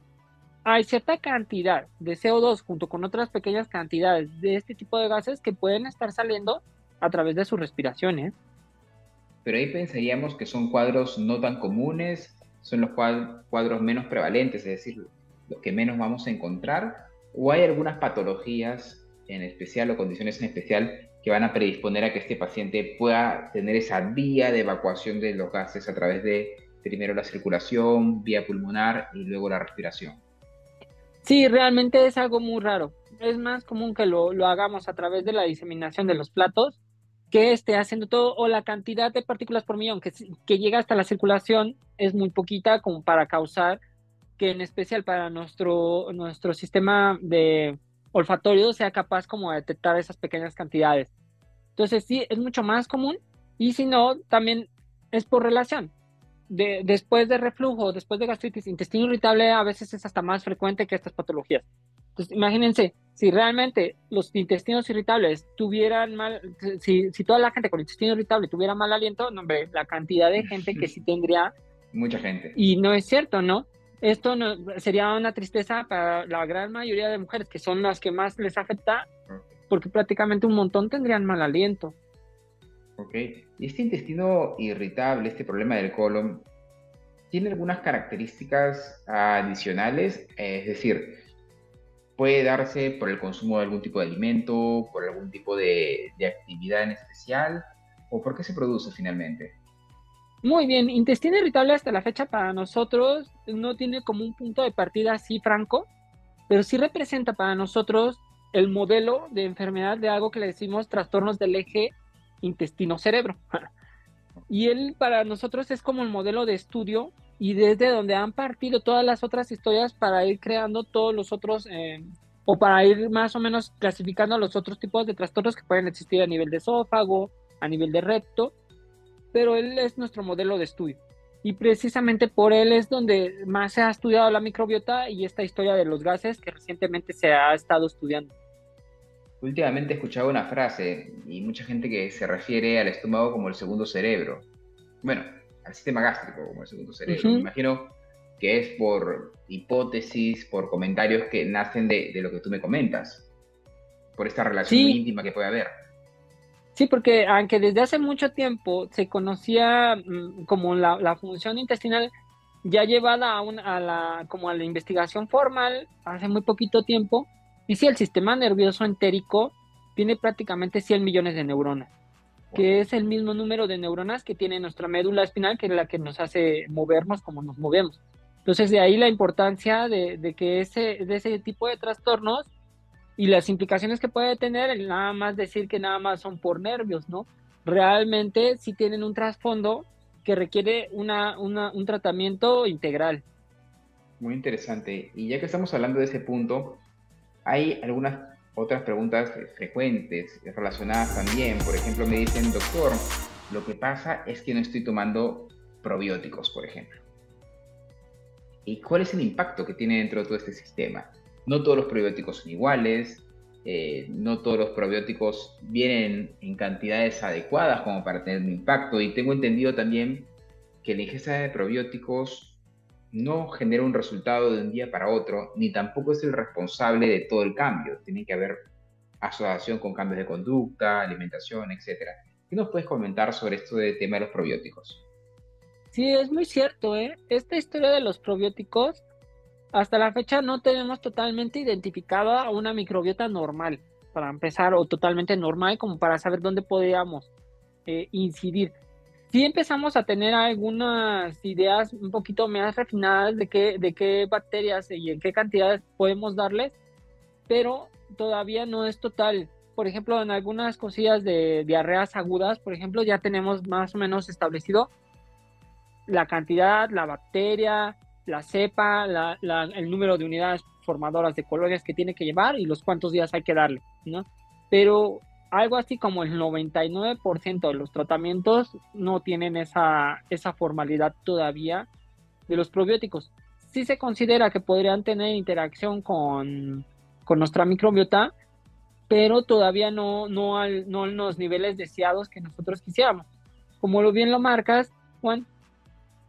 hay cierta cantidad de CO2 junto con otras pequeñas cantidades de este tipo de gases que pueden estar saliendo a través de su respiración, ¿eh? Pero ahí pensaríamos que son cuadros no tan comunes, son los cuadros menos prevalentes, es decir, los que menos vamos a encontrar, o hay algunas patologías en especial o condiciones en especial que van a predisponer a que este paciente pueda tener esa vía de evacuación de los gases a través de primero la circulación, vía pulmonar y luego la respiración. Sí, realmente es algo muy raro. Es más común que lo hagamos a través de la diseminación de los platos que esté haciendo todo, o la cantidad de partículas por millón que llega hasta la circulación es muy poquita como para causar que en especial para nuestro sistema de olfatorio sea capaz como de detectar esas pequeñas cantidades. Entonces sí, es mucho más común, y si no, también es por relación. Después de reflujo, después de gastritis, intestino irritable a veces es hasta más frecuente que estas patologías. Entonces, imagínense, si realmente los intestinos irritables tuvieran mal, si toda la gente con intestino irritable tuviera mal aliento, no, hombre, la cantidad de gente que sí tendría, Mucha gente. y no es cierto, ¿no? Esto no, sería una tristeza para la gran mayoría de mujeres, que son las que más les afecta, porque prácticamente un montón tendrían mal aliento. Ok. Y este intestino irritable, este problema del colon, ¿tiene algunas características adicionales? Es decir, ¿puede darse por el consumo de algún tipo de alimento, por algún tipo de actividad en especial? ¿O por qué se produce finalmente? Muy bien, intestino irritable hasta la fecha para nosotros no tiene como un punto de partida así franco, pero sí representa para nosotros el modelo de enfermedad de algo que le decimos trastornos del eje intestino-cerebro. Y él para nosotros es como el modelo de estudio, y desde donde han partido todas las otras historias para ir creando todos los otros, o para ir más o menos clasificando los otros tipos de trastornos que pueden existir a nivel de esófago, a nivel de recto, pero él es nuestro modelo de estudio. Y precisamente por él es donde más se ha estudiado la microbiota y esta historia de los gases que recientemente se ha estado estudiando. Últimamente he escuchado una frase y mucha gente que se refiere al estómago como el segundo cerebro. Bueno, al sistema gástrico como el segundo cerebro. Me Ujú. imagino que es por hipótesis, por comentarios que nacen de lo que tú me comentas, por esta relación muy Sí, íntima que puede haber. sí, porque aunque desde hace mucho tiempo se conocía como la función intestinal ya llevada como a la investigación formal hace muy poquito tiempo, y sí, el sistema nervioso entérico tiene prácticamente 100 millones de neuronas, Wow. que es el mismo número de neuronas que tiene nuestra médula espinal, que es la que nos hace movernos como nos movemos. Entonces, de ahí la importancia de que de ese tipo de trastornos y las implicaciones que puede tener el nada más decir que nada más son por nervios, ¿no? Realmente sí tienen un trasfondo que requiere un tratamiento integral. Muy interesante. Y ya que estamos hablando de ese punto, hay algunas otras preguntas frecuentes relacionadas también. Por ejemplo, me dicen, doctor, lo que pasa es que no estoy tomando probióticos, por ejemplo. ¿Y cuál es el impacto que tiene dentro de todo este sistema? No todos los probióticos son iguales, no todos los probióticos vienen en cantidades adecuadas como para tener un impacto, y tengo entendido también que la ingesta de probióticos no genera un resultado de un día para otro, ni tampoco es el responsable de todo el cambio. Tiene que haber asociación con cambios de conducta, alimentación, etcétera. ¿Qué nos puedes comentar sobre esto del tema de los probióticos? Sí, es muy cierto, ¿eh? Esta historia de los probióticos, hasta la fecha no tenemos totalmente identificada a una microbiota normal, para empezar, o totalmente normal, como para saber dónde podríamos incidir. Sí empezamos a tener algunas ideas un poquito más refinadas de qué bacterias y en qué cantidades podemos darles, pero todavía no es total. Por ejemplo, en algunas cosillas de diarreas agudas, por ejemplo, ya tenemos más o menos establecido la cantidad, la bacteria, la cepa, el número de unidades formadoras de colonias que tiene que llevar y los cuántos días hay que darle, ¿no? Pero algo así como el 99% de los tratamientos no tienen esa formalidad todavía de los probióticos. Sí se considera que podrían tener interacción con nuestra microbiota, pero todavía no en los niveles deseados que nosotros quisiéramos. Como lo bien lo marcas, Juan,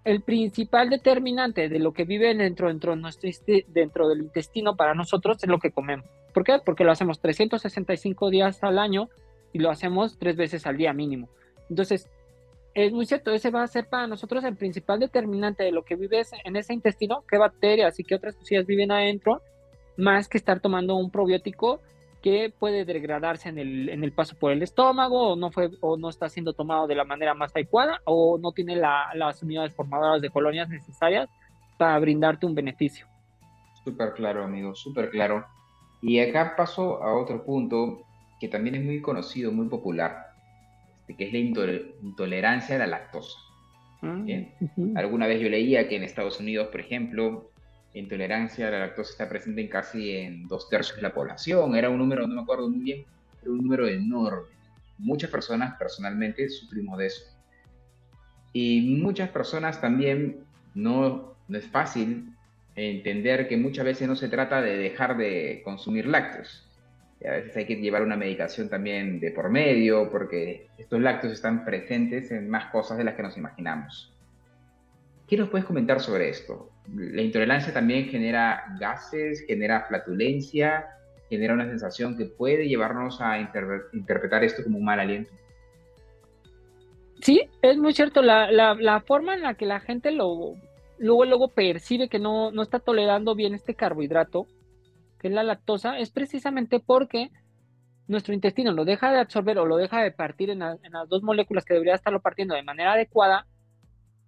el principal determinante de lo que vive dentro del intestino para nosotros es lo que comemos. ¿Por qué? Porque lo hacemos 365 días al año y lo hacemos 3 veces al día mínimo. Entonces, es muy cierto, ese va a ser para nosotros el principal determinante de lo que vive en ese intestino, qué bacterias y qué otras cosillas viven adentro, más que estar tomando un probiótico que puede degradarse en el paso por el estómago, o no está siendo tomado de la manera más adecuada, o no tiene las unidades formadoras de colonias necesarias para brindarte un beneficio. Súper claro, amigo, súper claro. Y acá paso a otro punto que también es muy conocido, muy popular, que es la intolerancia a la lactosa. Mm, ¿Bien? ujú. Alguna vez yo leía que en Estados Unidos, por ejemplo, la intolerancia a la lactosa está presente en casi en 2/3 de la población. Era un número, no me acuerdo muy bien, pero un número enorme. Muchas personas personalmente sufrimos de eso. Y muchas personas también no es fácil entender que muchas veces no se trata de dejar de consumir lácteos. Y a veces hay que llevar una medicación también de por medio, porque estos lácteos están presentes en más cosas de las que nos imaginamos. ¿Qué nos puedes comentar sobre esto? La intolerancia también genera gases, genera flatulencia, genera una sensación que puede llevarnos a interpretar esto como un mal aliento. Sí, es muy cierto, la forma en la que la gente luego percibe que no está tolerando bien este carbohidrato, que es la lactosa, es precisamente porque nuestro intestino lo deja de absorber o lo deja de partir en las dos moléculas que debería estarlo partiendo de manera adecuada,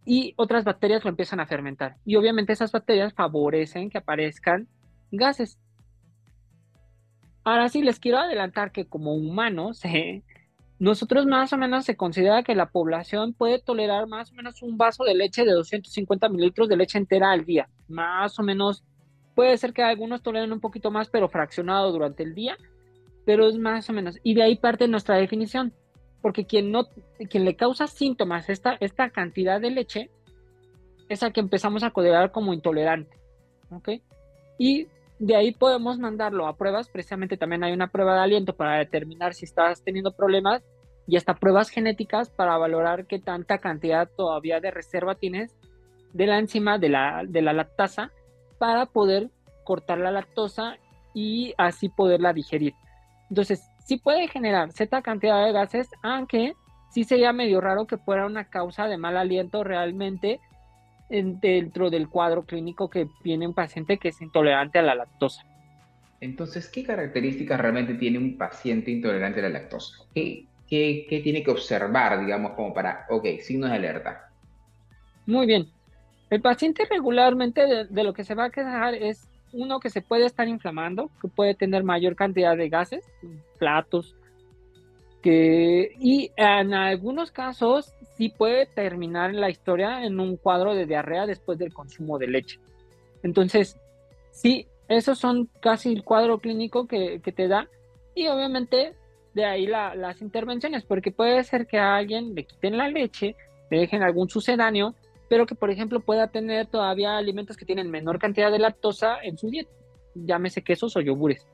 y otras bacterias lo empiezan a fermentar. Y obviamente esas bacterias favorecen que aparezcan gases. Ahora sí, les quiero adelantar que como humanos, nosotros más o menos se considera que la población puede tolerar más o menos un vaso de leche de 250 mililitros de leche entera al día. Más o menos, puede ser que algunos toleren un poquito más, pero fraccionado durante el día, pero es más o menos. Y de ahí parte nuestra definición, porque quien le causa síntomas esta cantidad de leche es al que empezamos a considerar como intolerante, ¿ok? Y de ahí podemos mandarlo a pruebas. Precisamente también hay una prueba de aliento para determinar si estás teniendo problemas, y hasta pruebas genéticas para valorar qué tanta cantidad todavía de reserva tienes de la enzima de la lactasa, para poder cortar la lactosa y así poderla digerir. Entonces, sí puede generar cierta cantidad de gases, aunque sí sería medio raro que fuera una causa de mal aliento realmente dentro del cuadro clínico que viene un paciente que es intolerante a la lactosa. Entonces, ¿qué características realmente tiene un paciente intolerante a la lactosa? ¿Qué tiene que observar, digamos, como para, ok, signos de alerta? Muy bien. El paciente regularmente de lo que se va a quejar es uno que se puede estar inflamando, que puede tener mayor cantidad de gases, platos, y en algunos casos sí puede terminar la historia en un cuadro de diarrea después del consumo de leche. Entonces, sí, esos son casi el cuadro clínico que te da, y obviamente de ahí las intervenciones, porque puede ser que a alguien le quiten la leche, le dejen algún sucedáneo, pero que por ejemplo pueda tener todavía alimentos que tienen menor cantidad de lactosa en su dieta, llámese quesos o yogures.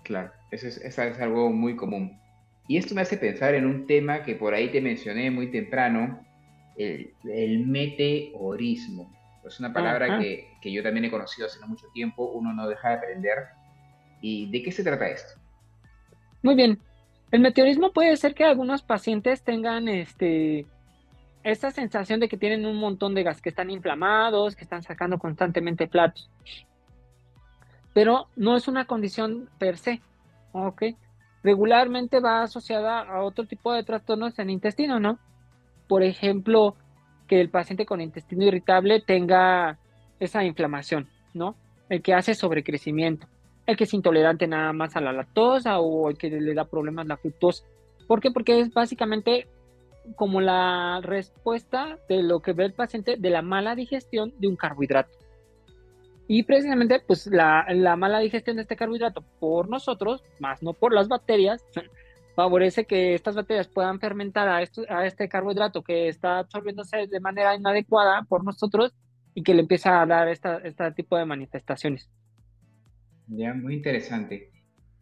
Claro, eso es algo muy común. Y esto me hace pensar en un tema que por ahí te mencioné muy temprano, el meteorismo. Es una palabra Ajá, que yo también he conocido hace no mucho tiempo, uno no deja de aprender. ¿Y de qué se trata esto? muy bien. El meteorismo puede ser que algunos pacientes tengan esta sensación de que tienen un montón de gas, que están inflamados, que están sacando constantemente platos, pero no es una condición per se, ¿ok? Regularmente va asociada a otro tipo de trastornos en el intestino, ¿no? Por ejemplo, que el paciente con intestino irritable tenga esa inflamación, ¿no? El que hace sobrecrecimiento, el que es intolerante nada más a la lactosa, o el que le da problemas la fructosa. ¿Por qué? Porque es básicamente como la respuesta de lo que ve el paciente de la mala digestión de un carbohidrato. Y precisamente, pues la mala digestión de este carbohidrato por nosotros, más no por las bacterias, favorece que estas bacterias puedan fermentar a este carbohidrato que está absorbiéndose de manera inadecuada por nosotros, y que le empieza a dar este tipo de manifestaciones. Ya, muy interesante.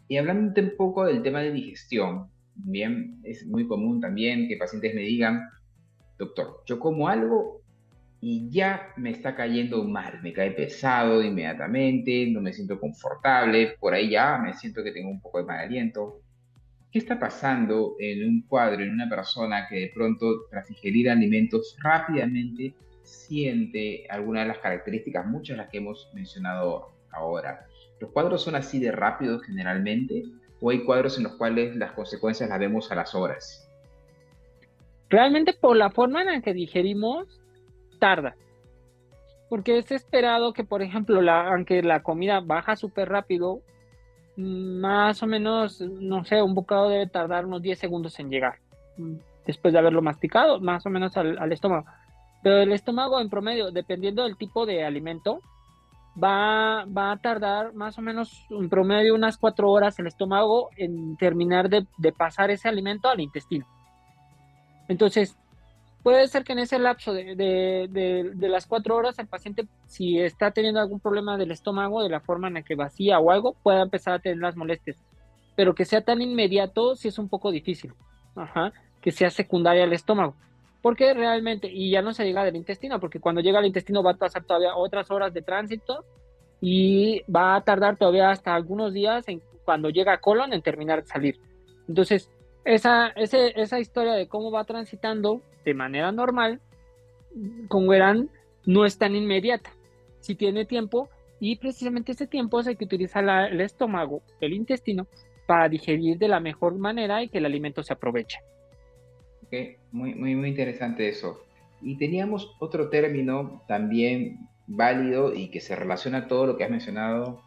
Y hablando un poco del tema de digestión, bien, es muy común también que pacientes me digan, doctor, yo como algo y ya me está cayendo mal, me cae pesado inmediatamente, no me siento confortable, por ahí ya me siento que tengo un poco de mal aliento. ¿Qué está pasando en un cuadro, en una persona que de pronto tras ingerir alimentos rápidamente siente alguna de las características, muchas de las que hemos mencionado ahora? ¿Los cuadros son así de rápidos generalmente? ¿O hay cuadros en los cuales las consecuencias las vemos a las horas? Realmente por la forma en la que digerimos, tarda. Porque es esperado que, por ejemplo, aunque la comida baja súper rápido, más o menos, no sé, un bocado debe tardar unos 10 segundos en llegar, después de haberlo masticado, más o menos al estómago. Pero el estómago en promedio, dependiendo del tipo de alimento, va a tardar más o menos en promedio unas 4 horas el estómago en terminar de pasar ese alimento al intestino. Entonces, puede ser que en ese lapso de las 4 horas el paciente, si está teniendo algún problema del estómago, de la forma en la que vacía o algo, pueda empezar a tener las molestias. Pero que sea tan inmediato, sí es un poco difícil. Ajá, que sea secundaria al estómago. Porque realmente, y ya no se llega del intestino, porque cuando llega al intestino va a pasar todavía otras horas de tránsito y va a tardar todavía hasta algunos días cuando llega a colon en terminar de salir. Entonces, esa historia de cómo va transitando de manera normal, como verán, no es tan inmediata. Si tiene tiempo, y precisamente ese tiempo es el que utiliza el estómago, el intestino, para digerir de la mejor manera y que el alimento se aproveche. Ok, muy, muy, muy interesante eso. Y teníamos otro término también válido y que se relaciona a todo lo que has mencionado,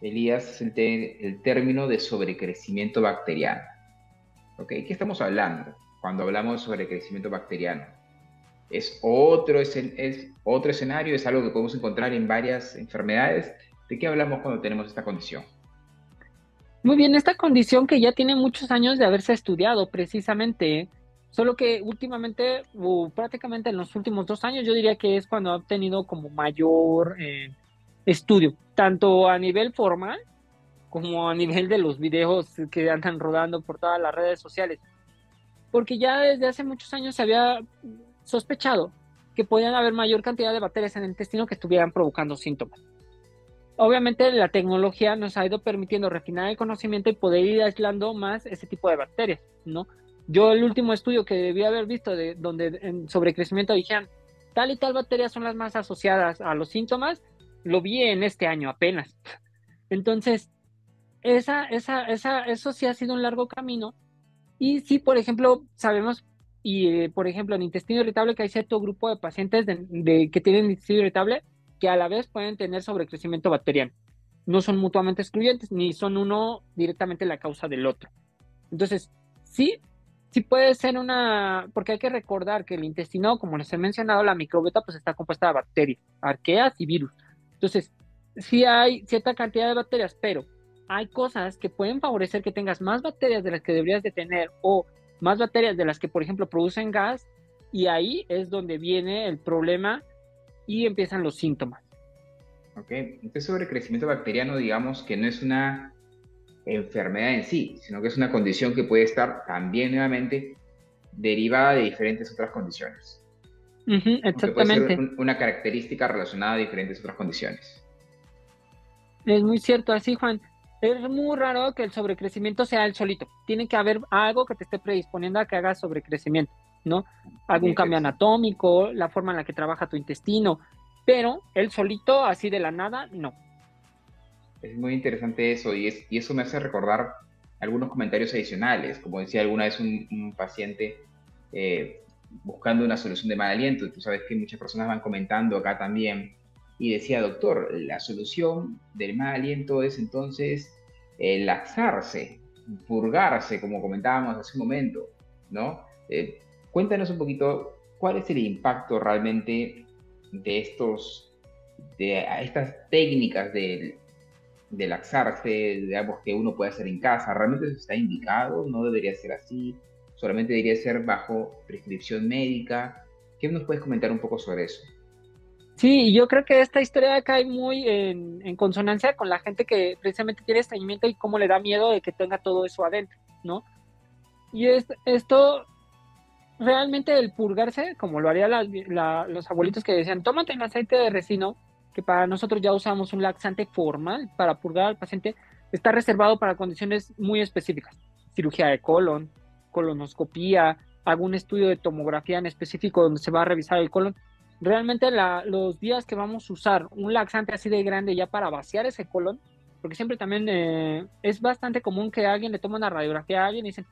Elías, es el término de sobrecrecimiento bacteriano. ¿Ok? ¿Qué estamos hablando cuando hablamos de sobrecrecimiento bacteriano? ¿Es otro escenario? ¿Es algo que podemos encontrar en varias enfermedades? ¿De qué hablamos cuando tenemos esta condición? Muy bien, esta condición que ya tiene muchos años de haberse estudiado precisamente, solo que últimamente, o prácticamente en los últimos 2 años, yo diría que es cuando ha tenido como mayor estudio, tanto a nivel formal como a nivel de los videos que andan rodando por todas las redes sociales, porque ya desde hace muchos años se había sospechado que podían haber mayor cantidad de bacterias en el intestino que estuvieran provocando síntomas. Obviamente la tecnología nos ha ido permitiendo refinar el conocimiento y poder ir aislando más ese tipo de bacterias, ¿no? Yo el último estudio que debí haber visto de donde en sobrecrecimiento dijeron tal y tal bacterias son las más asociadas a los síntomas, lo vi en este año apenas. Entonces, eso sí ha sido un largo camino. Y sí, por ejemplo, sabemos, y por ejemplo, en intestino irritable, que hay cierto grupo de pacientes que tienen intestino irritable que a la vez pueden tener sobrecrecimiento bacteriano. No son mutuamente excluyentes, ni son uno directamente la causa del otro. Entonces, sí, sí puede ser porque hay que recordar que el intestino, como les he mencionado, la microbiota pues está compuesta de bacterias, arqueas y virus. Entonces, sí hay cierta cantidad de bacterias, pero hay cosas que pueden favorecer que tengas más bacterias de las que deberías de tener o más bacterias de las que, por ejemplo, producen gas, y ahí es donde viene el problema y empiezan los síntomas. ¿Ok? Este sobrecrecimiento bacteriano, digamos que no es una enfermedad en sí, sino que es una condición que puede estar también nuevamente derivada de diferentes otras condiciones. Aunque puede ser Exactamente. una característica relacionada a diferentes otras condiciones. Es muy cierto, así, Juan. Es muy raro que el sobrecrecimiento sea el solito. Tiene que haber algo que te esté predisponiendo a que hagas sobrecrecimiento, ¿no? Muy Algún cambio interesante. anatómico, la forma en la que trabaja tu intestino, pero el solito, así de la nada, no. Es muy interesante eso y eso me hace recordar algunos comentarios adicionales. Como decía alguna vez un paciente buscando una solución de mal aliento. Tú sabes que muchas personas van comentando acá también. Y decía, doctor, la solución del mal aliento es entonces laxarse, purgarse, como comentábamos hace un momento, ¿no? Cuéntanos un poquito cuál es el impacto realmente de estas técnicas de laxarse, digamos, que uno puede hacer en casa. ¿Realmente eso está indicado? ¿No debería ser así? ¿Solamente debería ser bajo prescripción médica? ¿Qué nos puedes comentar un poco sobre eso? Sí, y yo creo que esta historia cae muy en consonancia con la gente que precisamente tiene estreñimiento y cómo le da miedo de que tenga todo eso adentro, ¿no? Y esto realmente el purgarse, como lo harían los abuelitos que decían, tómate el aceite de resino, que para nosotros ya usamos un laxante formal para purgar al paciente, está reservado para condiciones muy específicas. Cirugía de colon, colonoscopía, algún estudio de tomografía en específico donde se va a revisar el colon. Realmente los días que vamos a usar un laxante así de grande ya para vaciar ese colon, porque siempre también es bastante común que alguien le tome una radiografía a alguien y dicen,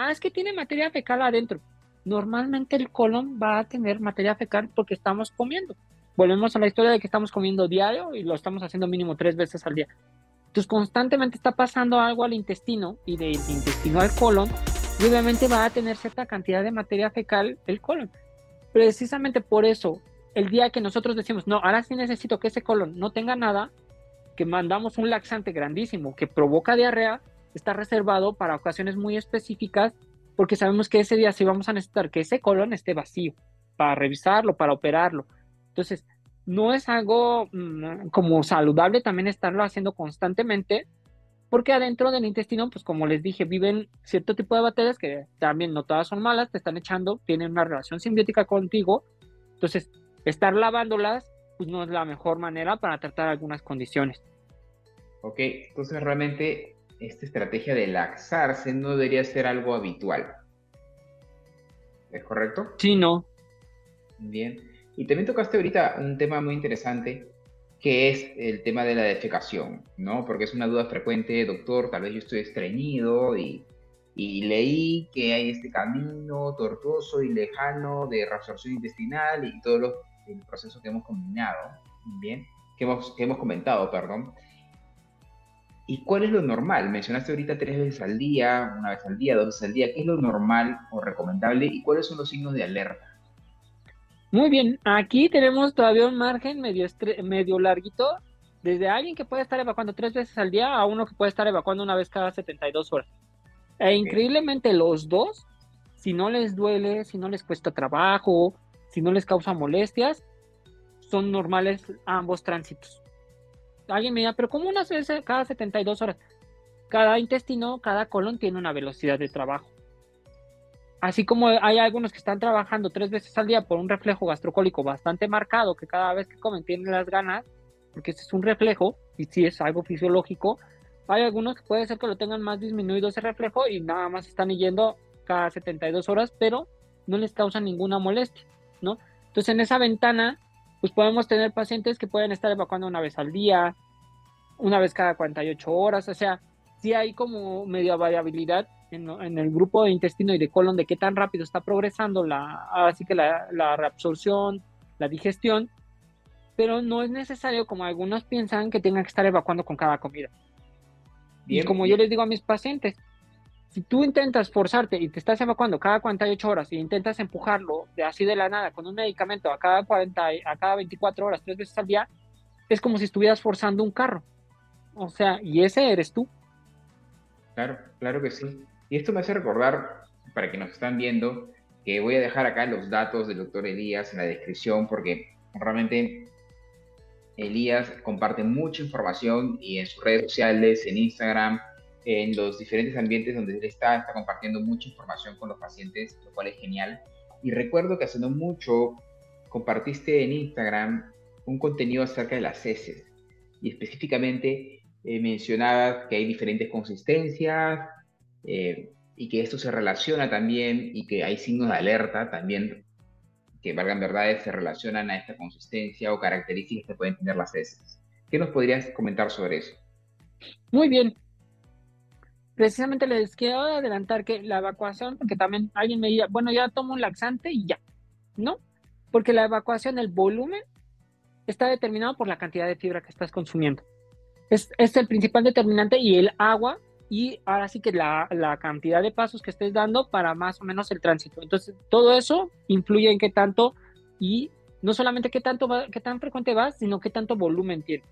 es que tiene materia fecal adentro. Normalmente el colon va a tener materia fecal porque estamos comiendo. Volvemos a la historia de que estamos comiendo diario y lo estamos haciendo mínimo 3 veces al día. Entonces constantemente está pasando algo al intestino y del intestino al colon y obviamente va a tener cierta cantidad de materia fecal el colon. Precisamente por eso, el día que nosotros decimos, no, ahora sí necesito que ese colon no tenga nada, que mandamos un laxante grandísimo que provoca diarrea, está reservado para ocasiones muy específicas porque sabemos que ese día sí vamos a necesitar que ese colon esté vacío para revisarlo, para operarlo. Entonces, no es algo como saludable también estarlo haciendo constantemente, porque adentro del intestino, pues como les dije, viven cierto tipo de bacterias que también no todas son malas, te están echando, tienen una relación simbiótica contigo, entonces estar lavándolas, pues no es la mejor manera para tratar algunas condiciones. Ok, entonces realmente esta estrategia de laxarse no debería ser algo habitual. ¿Es correcto? Sí, no. Bien. Y también tocaste ahorita un tema muy interesante, que es el tema de la defecación, ¿no? Porque es una duda frecuente, doctor, tal vez yo estoy estreñido y leí que hay este camino tortuoso y lejano de reabsorción intestinal y todo el proceso que hemos combinado, ¿bien? Que hemos comentado, perdón. ¿Y cuál es lo normal? Mencionaste ahorita 3 veces al día, 1 vez al día, 2 veces al día. ¿Qué es lo normal o recomendable y cuáles son los signos de alerta? Muy bien, aquí tenemos todavía un margen medio larguito, desde alguien que puede estar evacuando 3 veces al día a uno que puede estar evacuando una vez cada 72 horas. E Okay. increíblemente los dos, si no les duele, si no les cuesta trabajo, si no les causa molestias, son normales ambos tránsitos. Alguien me dirá, pero ¿cómo una vez cada 72 horas? Cada intestino, cada colon tiene una velocidad de trabajo. Así como hay algunos que están trabajando 3 veces al día por un reflejo gastrocólico bastante marcado, que cada vez que comen tienen las ganas, porque ese es un reflejo, y sí es algo fisiológico, hay algunos que puede ser que lo tengan más disminuido ese reflejo y nada más están yendo cada 72 horas, pero no les causa ninguna molestia, ¿no? Entonces en esa ventana, pues podemos tener pacientes que pueden estar evacuando una vez al día, una vez cada 48 horas, o sea, sí hay como media variabilidad en el grupo de intestino y de colon de qué tan rápido está progresando así que la reabsorción, la digestión, pero no es necesario, como algunos piensan, que tengan que estar evacuando con cada comida. Y Bien, como yo les digo a mis pacientes, si tú intentas forzarte y te estás evacuando cada 48 horas y intentas empujarlo de así de la nada con un medicamento a cada 40, a cada 24 horas, 3 veces al día, es como si estuvieras forzando un carro. O sea, y ese eres tú. claro, claro que sí. Y esto me hace recordar, para que nos están viendo, que voy a dejar acá los datos del doctor Elías en la descripción porque realmente Elías comparte mucha información y en sus redes sociales, en Instagram, en los diferentes ambientes donde él está compartiendo mucha información con los pacientes, lo cual es genial. Y recuerdo que hace no mucho compartiste en Instagram un contenido acerca de las heces y específicamente mencionabas que hay diferentes consistencias y que esto se relaciona también y que hay signos de alerta también que valgan verdades se relacionan a esta consistencia o características que pueden tener las heces. ¿Qué nos podrías comentar sobre eso? Muy bien. Precisamente les quiero adelantar que la evacuación, porque también alguien me diría, bueno, ya tomo un laxante y ya, ¿no? Porque la evacuación, el volumen, está determinado por la cantidad de fibra que estás consumiendo. Es el principal determinante y el agua, y ahora sí que la cantidad de pasos que estés dando para más o menos el tránsito. Entonces, todo eso influye en qué tanto, y no solamente qué tan frecuente vas, sino qué tanto volumen tiene.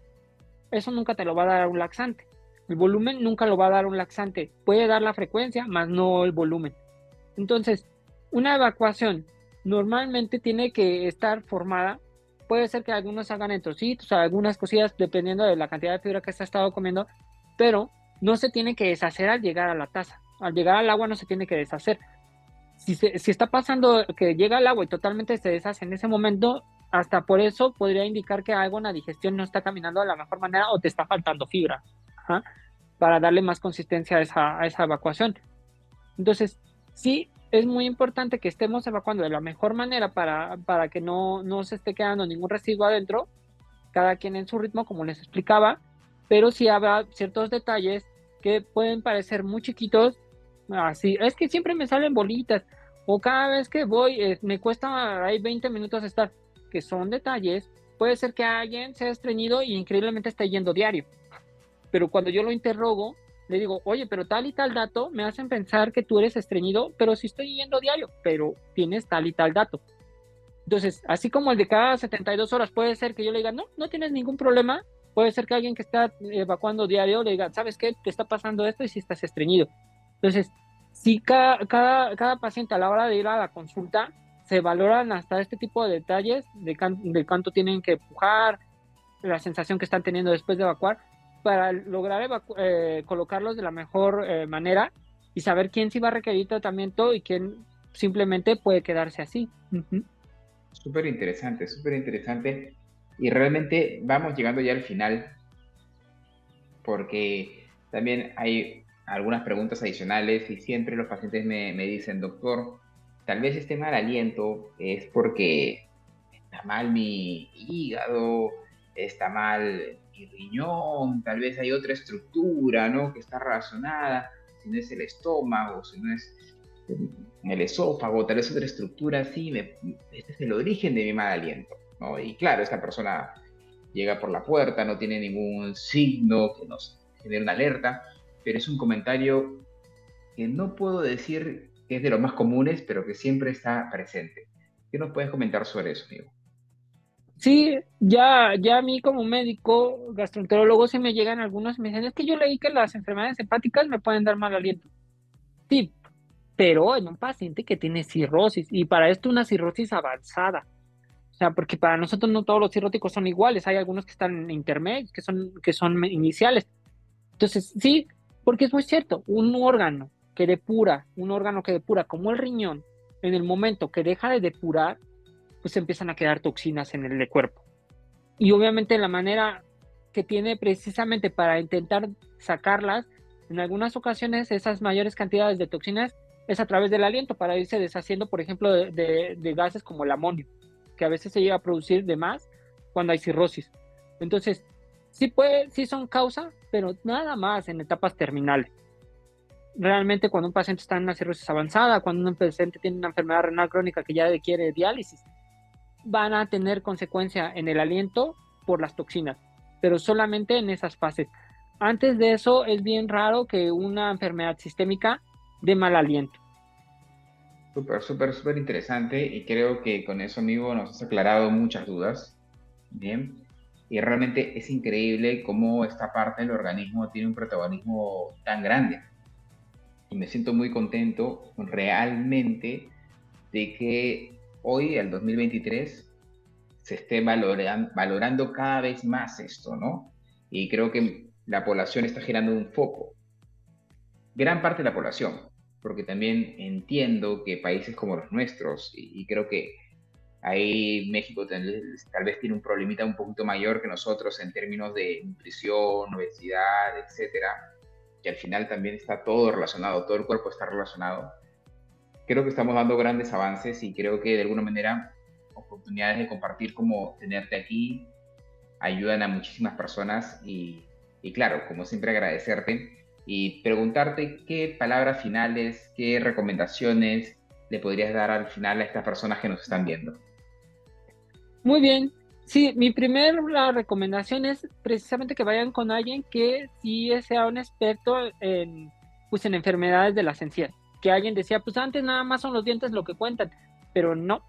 Eso nunca te lo va a dar un laxante. El volumen nunca lo va a dar un laxante. Puede dar la frecuencia, más no el volumen. Entonces, una evacuación normalmente tiene que estar formada. Puede ser que algunos hagan en trocitos, algunas cosillas, dependiendo de la cantidad de fibra que se ha estado comiendo, pero no se tiene que deshacer al llegar a la taza. Al llegar al agua no se tiene que deshacer. Si está pasando que llega al agua y totalmente se deshace en ese momento, hasta por eso podría indicar que algo en la digestión no está caminando de la mejor manera o te está faltando fibra. Ajá, para darle más consistencia a esa evacuación. Entonces, sí, es muy importante que estemos evacuando de la mejor manera para que no se esté quedando ningún residuo adentro, cada quien en su ritmo, como les explicaba, pero sí habrá ciertos detalles que pueden parecer muy chiquitos, así, es que siempre me salen bolitas, o cada vez que voy, me cuesta ahí 20 minutos estar, que son detalles, puede ser que alguien sea estreñido y increíblemente esté yendo diario, pero cuando yo lo interrogo, le digo, oye, pero tal y tal dato me hacen pensar que tú eres estreñido, pero sí estoy yendo diario, pero tienes tal y tal dato. Entonces, así como el de cada 72 horas puede ser que yo le diga, no, no tienes ningún problema, puede ser que alguien que está evacuando diario le diga, ¿sabes qué? Te está pasando esto y si estás estreñido. Entonces, si cada paciente a la hora de ir a la consulta se valoran hasta este tipo de detalles de cuánto tienen que empujar, la sensación que están teniendo después de evacuar, para lograr colocarlos de la mejor manera y saber quién sí va a requerir tratamiento y quién simplemente puede quedarse así. Uh-huh. Súper interesante, súper interesante. Y realmente vamos llegando ya al final, porque también hay algunas preguntas adicionales y siempre los pacientes me dicen, doctor, tal vez este mal aliento es porque está mal mi hígado, está mal mi riñón, tal vez hay otra estructura, ¿no? Que está relacionada, si no es el estómago, si no es el esófago, tal vez otra estructura, sí, este es el origen de mi mal aliento, ¿no? Y claro, esta persona llega por la puerta, no tiene ningún signo que nos genere una alerta, pero es un comentario que no puedo decir que es de los más comunes, pero que siempre está presente. ¿Qué nos puedes comentar sobre eso, amigo? Sí, ya a mí como médico, gastroenterólogo, sí me llegan algunos y me dicen, es que yo leí que las enfermedades hepáticas me pueden dar mal aliento. Sí, pero en un paciente que tiene cirrosis, y para esto una cirrosis avanzada. O sea, porque para nosotros no todos los cirróticos son iguales, hay algunos que están intermedios, que son iniciales. Entonces, sí, porque es muy cierto, un órgano que depura como el riñón, en el momento que deja de depurar, pues empiezan a quedar toxinas en el cuerpo. Y obviamente la manera que tiene precisamente para intentar sacarlas, en algunas ocasiones esas mayores cantidades de toxinas es a través del aliento, para irse deshaciendo, por ejemplo, de gases como el amonio, que a veces se llega a producir de más cuando hay cirrosis. Entonces, sí son causa, pero nada más en etapas terminales. Realmente cuando un paciente está en una cirrosis avanzada, cuando un paciente tiene una enfermedad renal crónica que ya requiere diálisis, van a tener consecuencia en el aliento por las toxinas, pero solamente en esas fases. Antes de eso es bien raro que una enfermedad sistémica dé mal aliento. Súper, súper, súper interesante y creo que con eso, amigo, nos has aclarado muchas dudas. Bien. Y realmente es increíble cómo esta parte del organismo tiene un protagonismo tan grande. Y me siento muy contento realmente de que hoy, el 2023, se esté valorando cada vez más esto, ¿no? Y creo que la población está girando un foco, gran parte de la población, porque también entiendo que países como los nuestros, y creo que ahí México tal vez tiene un problemita un poquito mayor que nosotros en términos de nutrición, obesidad, etcétera, que al final también está todo relacionado, todo el cuerpo está relacionado. Creo que estamos dando grandes avances y creo que de alguna manera oportunidades de compartir como tenerte aquí ayudan a muchísimas personas y claro, como siempre agradecerte y preguntarte qué palabras finales, qué recomendaciones le podrías dar al final a estas personas que nos están viendo. Muy bien. Sí, mi primera recomendación es precisamente que vayan con alguien que sí sea un experto pues en enfermedades de las encías. Que alguien decía, pues antes nada más son los dientes lo que cuentan, pero no.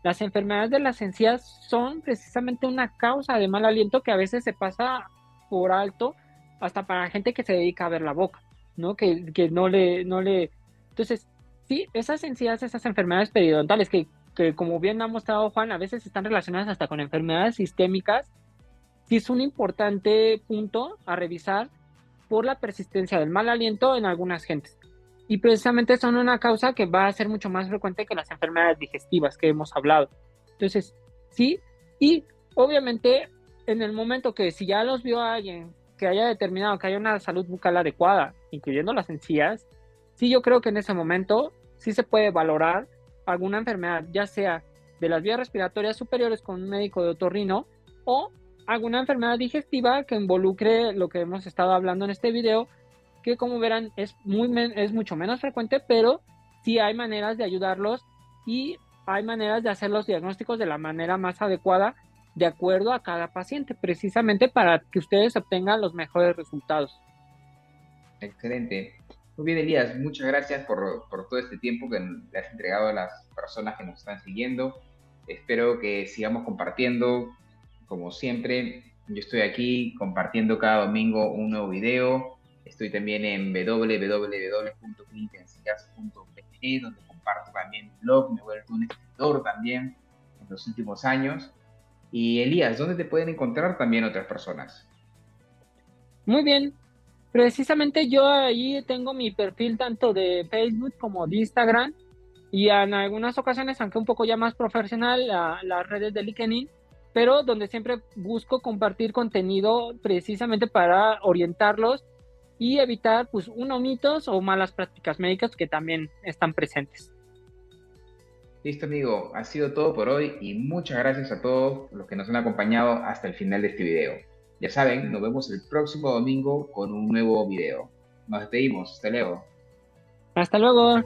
Las enfermedades de las encías son precisamente una causa de mal aliento que a veces se pasa por alto hasta para gente que se dedica a ver la boca, ¿no? Que no le. Entonces, sí, esas encías, esas enfermedades periodontales que como bien ha mostrado Juan, a veces están relacionadas hasta con enfermedades sistémicas, sí es un importante punto a revisar por la persistencia del mal aliento en algunas gentes. Y precisamente son una causa que va a ser mucho más frecuente que las enfermedades digestivas que hemos hablado. Entonces, sí, y obviamente en el momento que si ya los vio alguien que haya determinado que haya una salud bucal adecuada, incluyendo las encías, sí yo creo que en ese momento sí se puede valorar alguna enfermedad, ya sea de las vías respiratorias superiores con un médico de otorrino o alguna enfermedad digestiva que involucre lo que hemos estado hablando en este video, que como verán es mucho menos frecuente, pero sí hay maneras de ayudarlos y hay maneras de hacer los diagnósticos de la manera más adecuada de acuerdo a cada paciente, precisamente para que ustedes obtengan los mejores resultados. Excelente. Muy bien, Elías, muchas gracias por todo este tiempo que le has entregado a las personas que nos están siguiendo. Espero que sigamos compartiendo, como siempre. Yo estoy aquí compartiendo cada domingo un nuevo video. Estoy también en www.clínicaencicas.pe, donde comparto también mi blog, me he vuelto un escritor también en los últimos años. Y Elías, ¿dónde te pueden encontrar también otras personas? Muy bien, precisamente yo ahí tengo mi perfil tanto de Facebook como de Instagram y en algunas ocasiones, aunque un poco ya más profesional, las redes de LinkedIn, pero donde siempre busco compartir contenido precisamente para orientarlos y evitar, pues, mitos o malas prácticas médicas que también están presentes. Listo, amigo, ha sido todo por hoy y muchas gracias a todos los que nos han acompañado hasta el final de este video. Ya saben, nos vemos el próximo domingo con un nuevo video. Nos despedimos, hasta luego. Hasta luego.